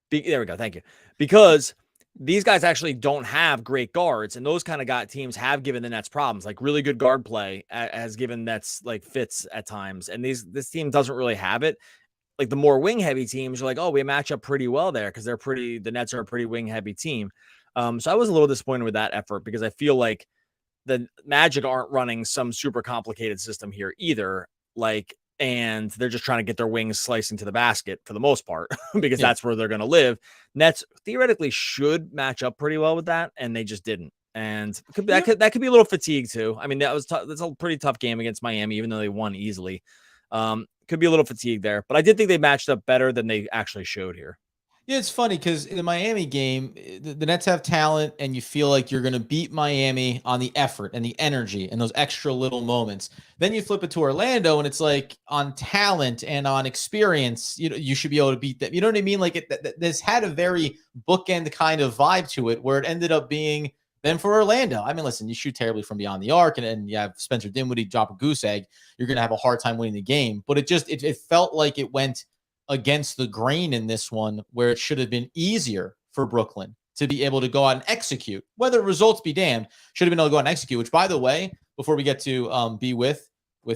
There we go. Thank you. Because these guys actually don't have great guards, and those kind of teams have given the Nets problems. Like really good guard play has given Nets like fits at times, and this team doesn't really have it. Like the more wing heavy teams are like, oh, we match up pretty well there because the Nets are a pretty wing heavy team. So I was a little disappointed with that effort because I feel like the Magic aren't running some super complicated system here either. And they're just trying to get their wings slicing to the basket for the most part because that's where they're going to live. Nets theoretically should match up pretty well with that, and they just didn't. And that could be a little fatigue too. I mean, that's a pretty tough game against Miami, even though they won easily. Could be a little fatigue there, but I did think they matched up better than they actually showed here. Yeah, it's funny because in the Miami game, the Nets have talent, and you feel like you're going to beat Miami on the effort and the energy and those extra little moments. Then you flip it to Orlando, and it's like on talent and on experience, you should be able to beat them. You know what I mean? Like this had a very bookend kind of vibe to it, where it ended up being then for Orlando. I mean, listen, you shoot terribly from beyond the arc, and you have Spencer Dinwiddie drop a goose egg. You're going to have a hard time winning the game. But it felt like it went against the grain in this one, where it should have been easier for Brooklyn to be able to go out and execute. Whether results be damned, should have been able to go out and execute, which, by the way, before we get to be with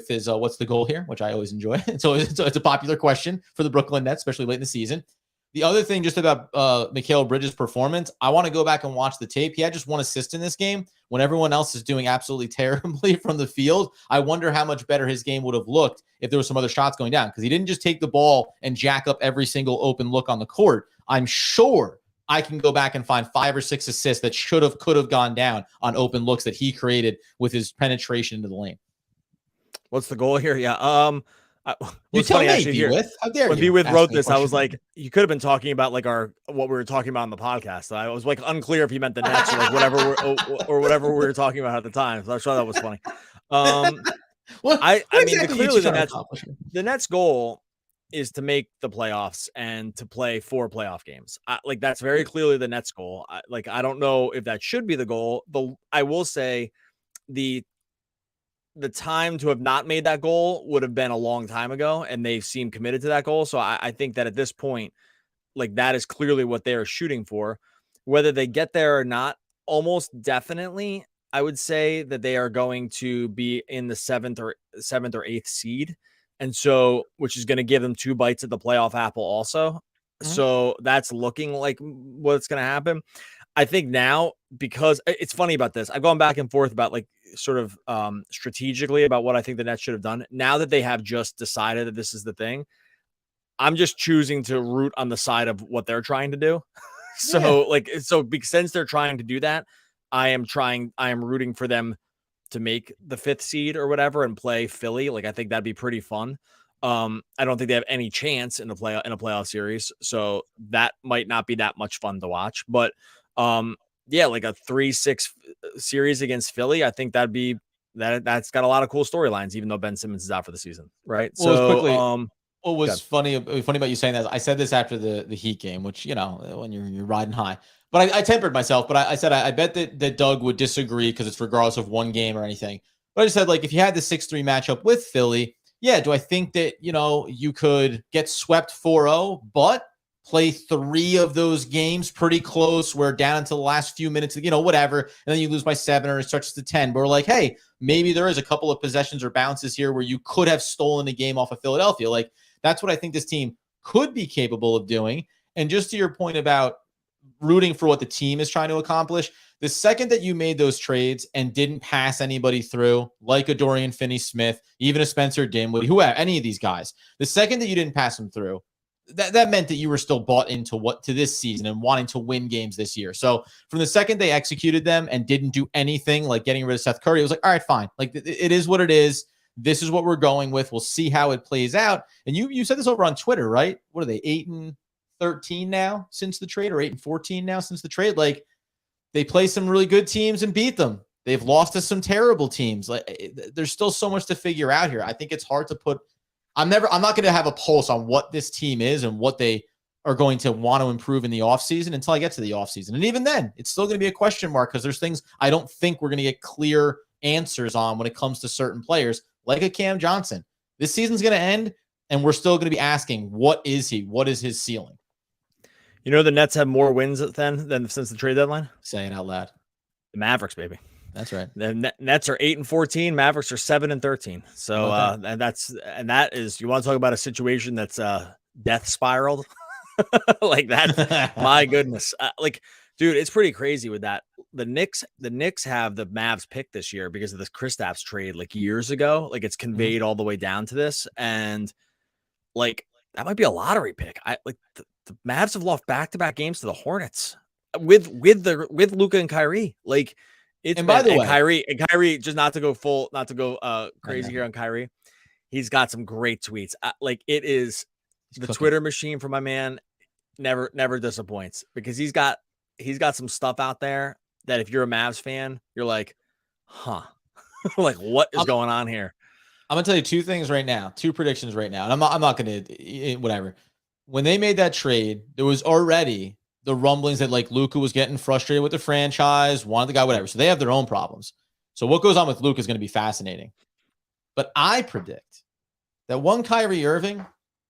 his what's the goal here, which I always enjoy. So it's a popular question for the Brooklyn Nets, especially late in the season. The other thing just about Mikal Bridges' performance, I want to go back and watch the tape. He had just one assist in this game when everyone else is doing absolutely terribly from the field. I wonder how much better his game would have looked if there was some other shots going down, because he didn't just take the ball and jack up every single open look on the court. I'm sure I can go back and find 5 or 6 assists that could have gone down on open looks that he created with his penetration into the lane. What's the goal here? Yeah. You tell me, How dare when you? When wrote this, I was like, you could have been talking about like what we were talking about on the podcast. I was like unclear if he meant the Nets or like whatever we were talking about at the time. So I thought that was funny. I mean, clearly the Nets goal is to make the playoffs and to play 4 playoff games. That's very clearly the Nets goal. I don't know if that should be the goal. I will say the time to have not made that goal would have been a long time ago, and they seem committed to that goal. So I think that at this point, that is clearly what they're shooting for. Whether they get there or not, almost definitely, I would say that they are going to be in the 7th or 8th seed. And so, which is going to give them 2 bites at the playoff apple also. Mm-hmm. So that's looking like what's going to happen. I think now, because it's funny about this, I've gone back and forth about sort of strategically about what I think the Nets should have done. Now that they have just decided that this is the thing, I'm just choosing to root on the side of what they're trying to do. Since they're trying to do that, I am rooting for them to make the 5th seed or whatever and play Philly. I think that'd be pretty fun. I don't think they have any chance in a playoff series, so that might not be that much fun to watch. But a 3-6 series against Philly, I think that's got a lot of cool storylines, even though Ben Simmons is out for the season, right? Well, what was funny about you saying that, I said this after the Heat game, which, when you're riding high, but I tempered myself, but I said, I bet that Doug would disagree because it's regardless of one game or anything. But I just said, if you had the 6-3 matchup with Philly, do I think that, you could get swept 4-0, but play 3 of those games pretty close, where down until the last few minutes, whatever, and then you lose by 7 or it starts to 10. But we're like, hey, maybe there is a couple of possessions or bounces here where you could have stolen a game off of Philadelphia. That's what I think this team could be capable of doing. And just to your point about rooting for what the team is trying to accomplish, the second that you made those trades and didn't pass anybody through, like a Dorian Finney-Smith, even a Spencer Dinwiddie, any of these guys, the second that you didn't pass them through, that meant that you were still bought into this season and wanting to win games this year. So from the second they executed them and didn't do anything like getting rid of Seth Curry, it was like, all right, fine. It is what it is. This is what we're going with. We'll see how it plays out. And you said this over on Twitter, right? What are they, 8-13 now since the trade, or 8-14 now since the trade? They play some really good teams and beat them. They've lost to some terrible teams. There's still so much to figure out here. I think it's hard to put. I'm not going to have a pulse on what this team is and what they are going to want to improve in the offseason until I get to the offseason. And even then, it's still going to be a question mark, because there's things I don't think we're going to get clear answers on when it comes to certain players, like a Cam Johnson. This season's going to end, and we're still going to be asking, what is he? What is his ceiling? You know, the Nets have more wins than since the trade deadline. Say it out loud. The Mavericks, baby. That's right. The Nets are 8-14. Mavericks are 7-13. So and that is, you want to talk about a situation that's death spiraled like that. My goodness, like, dude, it's pretty crazy with that. The Knicks have the Mavs pick this year because of this Kristaps trade like years ago. Like it's conveyed all the way down to this, and like that might be a lottery pick. I like the Mavs have lost back-to-back games to the Hornets with Luka and Kyrie. Like it's And by the way, Kyrie, just not to go crazy here on Kyrie. He's got some great tweets. Like it is the Twitter machine for my man never disappoints because he's got some stuff out there that if you're a Mavs fan, you're like, huh, like what is going on here? I'm gonna tell you two things right now, two predictions right now, and I'm not gonna whatever. When they made that trade, there was already the rumblings that like Luka was getting frustrated with the franchise, wanted the guy, whatever. So they have their own problems. So what goes on with Luka is going to be fascinating. But I predict that one Kyrie Irving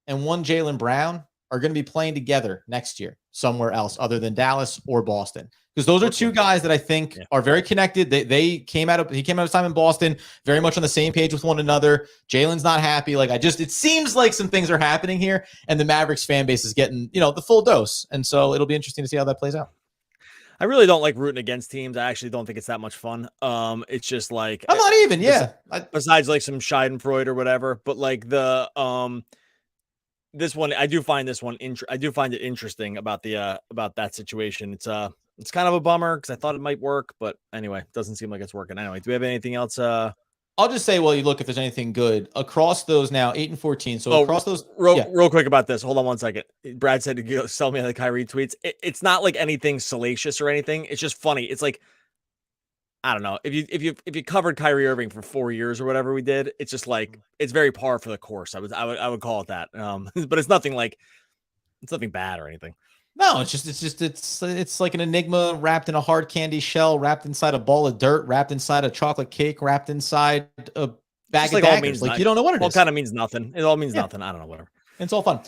and one Jaylen Brown are going to be playing together next year somewhere else other than Dallas or Boston. Because those are two guys that I think are very connected. He came out of time in Boston, very much on the same page with one another. Jaylen's not happy. Like it seems like some things are happening here, and the Mavericks fan base is getting, the full dose. And so it'll be interesting to see how that plays out. I really don't like rooting against teams. I actually don't think it's that much fun. It's just like I'm not even, besides like some Schadenfreude or whatever, but like the this one, I do find it interesting about that situation. It's kind of a bummer because I thought it might work, but anyway, it doesn't seem like it's working. Anyway, do we have anything else? I'll just say, well, you look if there's anything good across those now 8-14. So across those, real quick about this. Hold on 1 second. Brad said to sell me the Kyrie tweets. It's not like anything salacious or anything. It's just funny. It's like, I don't know, if you covered Kyrie Irving for 4 years or whatever we did, it's just like it's very par for the course. I would call it that. But it's nothing bad or anything. No, it's like an enigma wrapped in a hard candy shell, wrapped inside a ball of dirt, wrapped inside a chocolate cake, wrapped inside a bag of daggers. Like you don't know what it is. It kind of means nothing. It all means nothing. I don't know, whatever. It's all fun.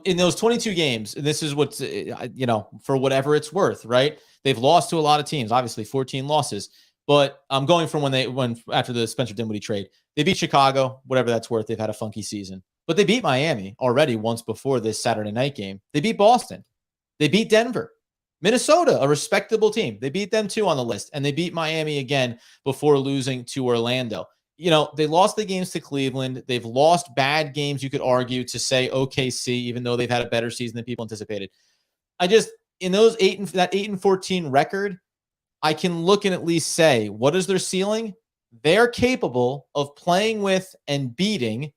In those 22 games, this is what's, for whatever it's worth, right? They've lost to a lot of teams, obviously 14 losses, but I'm going from when after the Spencer Dinwiddie trade, they beat Chicago, whatever that's worth. They've had a funky season, but they beat Miami already once before this Saturday night game. They beat Boston. They beat Denver. Minnesota, a respectable team. They beat them too on the list, and they beat Miami again before losing to Orlando. They lost the games to Cleveland. They've lost bad games, you could argue, to say OKC, even though they've had a better season than people anticipated. In those 8-14 record, I can look and at least say, what is their ceiling? They're capable of playing with and beating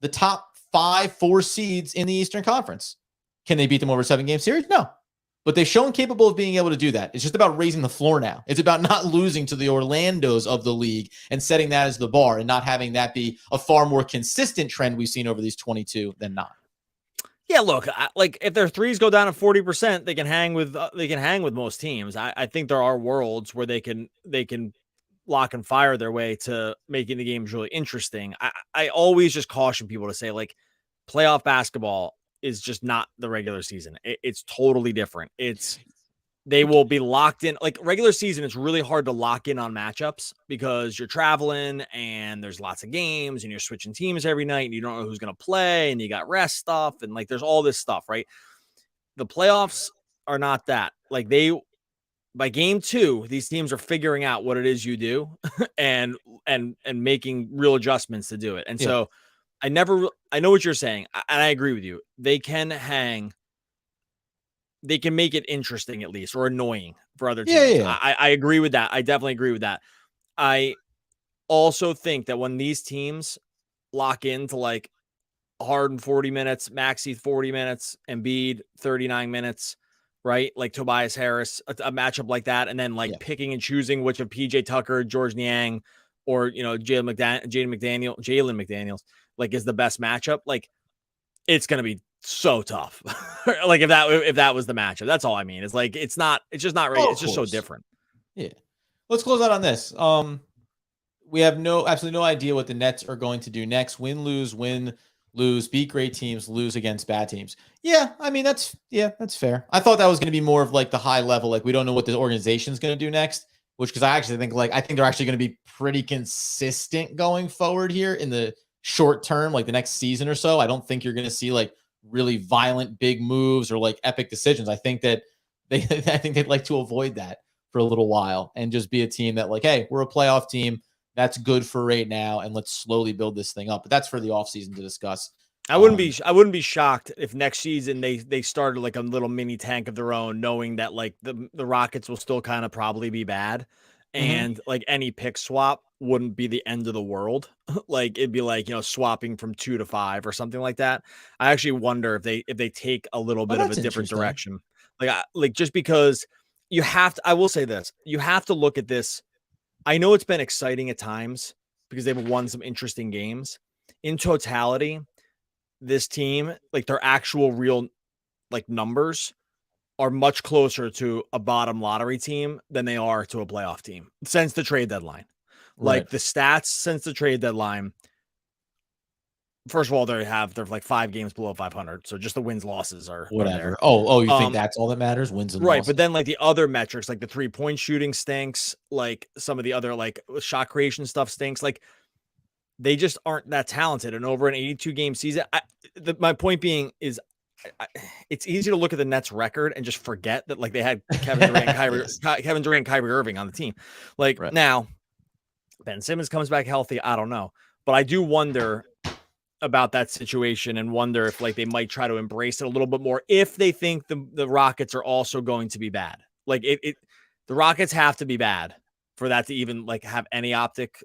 the top 4 seeds in the Eastern Conference. Can they beat them over a 7-game series? No. But they've shown capable of being able to do that. It's just about raising the floor now. It's about not losing to the Orlandos of the league and setting that as the bar and not having that be a far more consistent trend we've seen over these 22 than not. Yeah, look, like if their threes go down to 40%, they can hang with most teams. I think there are worlds where they can lock and fire their way to making the games really interesting. I always just caution people to say, like, playoff basketball is just not the regular season. It's totally different. They will be locked in. Like regular season, it's really hard to lock in on matchups because you're traveling and there's lots of games and you're switching teams every night and you don't know who's going to play and you got rest stuff and like there's all this stuff, right? The playoffs are not that. Like by game 2, these teams are figuring out what it is you do and making real adjustments to do it. And so I know what you're saying, and I agree with you. They can make it interesting at least, or annoying for other teams. Yeah. I agree with that. I definitely agree with that. I also think that when these teams lock into like Harden 40 minutes, Maxey 40 minutes, Embiid 39 minutes, right? Like Tobias Harris, a matchup like that, and then picking and choosing which of PJ Tucker, George Niang, or Jalen McDaniels like is the best matchup. Like it's gonna be so tough. Like if that was the matchup, that's all I mean. It's like it's just not really. It's just so different. Yeah. Let's close out on this. We have absolutely no idea what the Nets are going to do next. Win, lose lose, beat great teams, lose against bad teams. Yeah, I mean, that's fair. I thought that was going to be more of like the high level. Like, we don't know what the organization is going to do next, which, because I actually think I think they're actually going to be pretty consistent going forward here in the short term, like the next season or so. I don't think you're going to see like really violent big moves or like epic decisions. I think that I think they'd like to avoid that for a little while and just be a team that like, hey, we're a playoff team. That's good for right now, and let's slowly build this thing up. But that's for the offseason to discuss. I wouldn't be shocked if next season they started like a little mini tank of their own, knowing that like the Rockets will still kind of probably be bad, and like any pick swap wouldn't be the end of the world. Like it'd be like, swapping from 2 to 5 or something like that. I actually wonder if they take a little bit of a different direction. Like just because you have to, I will say this, you have to look at this. I know it's been exciting at times because they've won some interesting games. In totality, this team, like their actual real like numbers are much closer to a bottom lottery team than they are to a playoff team since the trade deadline. Right. Like the stats since the trade deadline, first of all, they're like 5 games below 500. So just the wins losses are whatever. There. You think that's all that matters? Wins and right. losses. But then like the other metrics, like the 3-point shooting stinks, like some of the other like shot creation stuff stinks. Like they just aren't that talented. And over an 82 game season, my point being is it's easy to look at the Nets record and just forget that like they had Kevin Durant, Kyrie Irving on the team. Like now Ben Simmons comes back healthy. I don't know, but I do wonder about that situation and wonder if like they might try to embrace it a little bit more if they think the Rockets are also going to be bad. Like the Rockets have to be bad for that to even like have any optic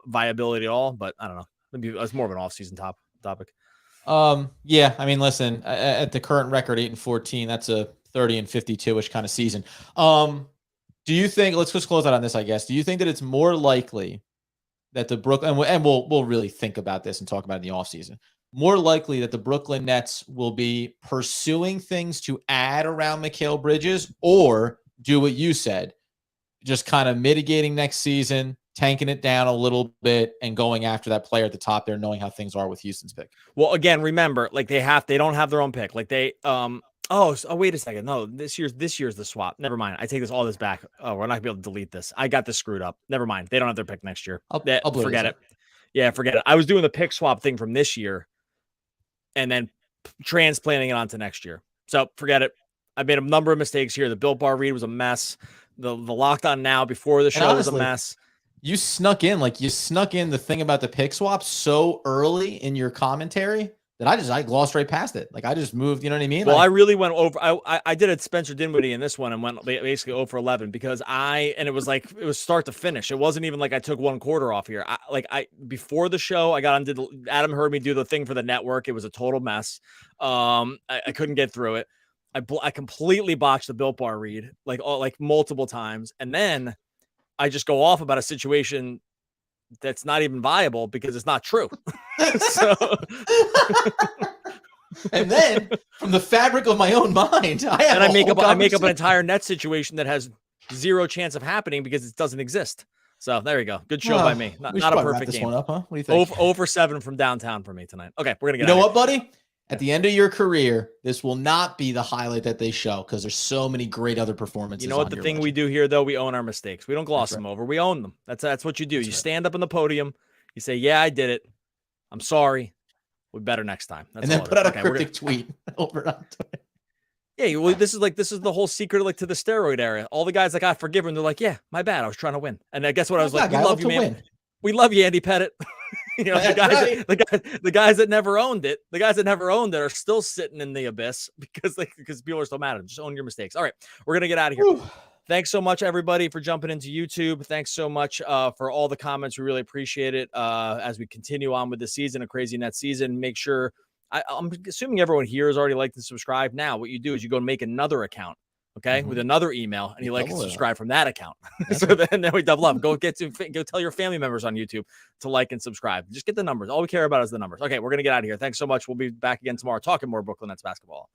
viability at all. But I don't know. Maybe it's more of an off-season topic. Yeah, I mean, listen, at the current record, 8-14, that's a 30-52-ish kind of season. Do you think, let's just close out on this, I guess. Do you think that it's more likely that the Brooklyn, and we'll really think about this and talk about it in the offseason, more likely that the Brooklyn Nets will be pursuing things to add around Mikal Bridges, or do what you said, just kind of mitigating next season, tanking it down a little bit, and going after that player at the top there, knowing how things are with Houston's pick? Well, again, remember, like they don't have their own pick. Like they, oh, wait a second. No, this year's the swap. Never mind. I take all this back. Oh, we're not gonna be able to delete this. I got this screwed up. Never mind. They don't have their pick next year. I'll forget it. Yeah, forget it. I was doing the pick swap thing from this year and then transplanting it onto next year. So forget it. I made a number of mistakes here. The Built Bar read was a mess. The Locked On Now before the show was a mess. You snuck in the thing about the pick swap so early in your commentary that I glossed right past it. Like I just moved, you know what I mean? Well, I really went over. I did a Spencer Dinwiddie in this one and went basically 0 for 11 because it was like it was start to finish. It wasn't even like I took one quarter off here. Before the show, I got on. Adam heard me do the thing for the network. It was a total mess. I couldn't get through it. I completely botched the Built Bar read like multiple times, and then I just go off about a situation that's not even viable because it's not true. So, and then from the fabric of my own mind, I make up an entire net situation that has zero chance of happening because it doesn't exist. So there you go. Good show by me. Not a perfect game. One up, huh? What do you think? 0 for 7 from downtown for me tonight. Okay, we're gonna get. You know what, buddy? At the end of your career, this will not be the highlight that they show because there's so many great other performances. You know what the thing we do here, though? We own our mistakes. We don't gloss them over. We own them. That's what you do. You stand up on the podium. You say, yeah, I did it. I'm sorry. We better next time. And then put out a cryptic tweet over on Twitter. Yeah, well, this is the whole secret like to the steroid era. All the guys that got forgiven, they're like, yeah, my bad. I was trying to win. And I guess what I was like, we love you, man. Win. We love you, Andy Pettit. The guys that never owned it, are still sitting in the abyss because people are still mad at them. Just own your mistakes. All right, we're gonna get out of here. Whew. Thanks so much, everybody, for jumping into YouTube. Thanks so much for all the comments. We really appreciate it. As we continue on with the season, a crazy net season, make sure I'm assuming everyone here has already liked and subscribed. Now, what you do is you go and make another account. Okay, with another email, and you like and subscribe from that account. So then we double up. Go tell your family members on YouTube to like and subscribe. Just get the numbers. All we care about is the numbers. Okay, we're gonna get out of here. Thanks so much. We'll be back again tomorrow talking more Brooklyn Nets basketball.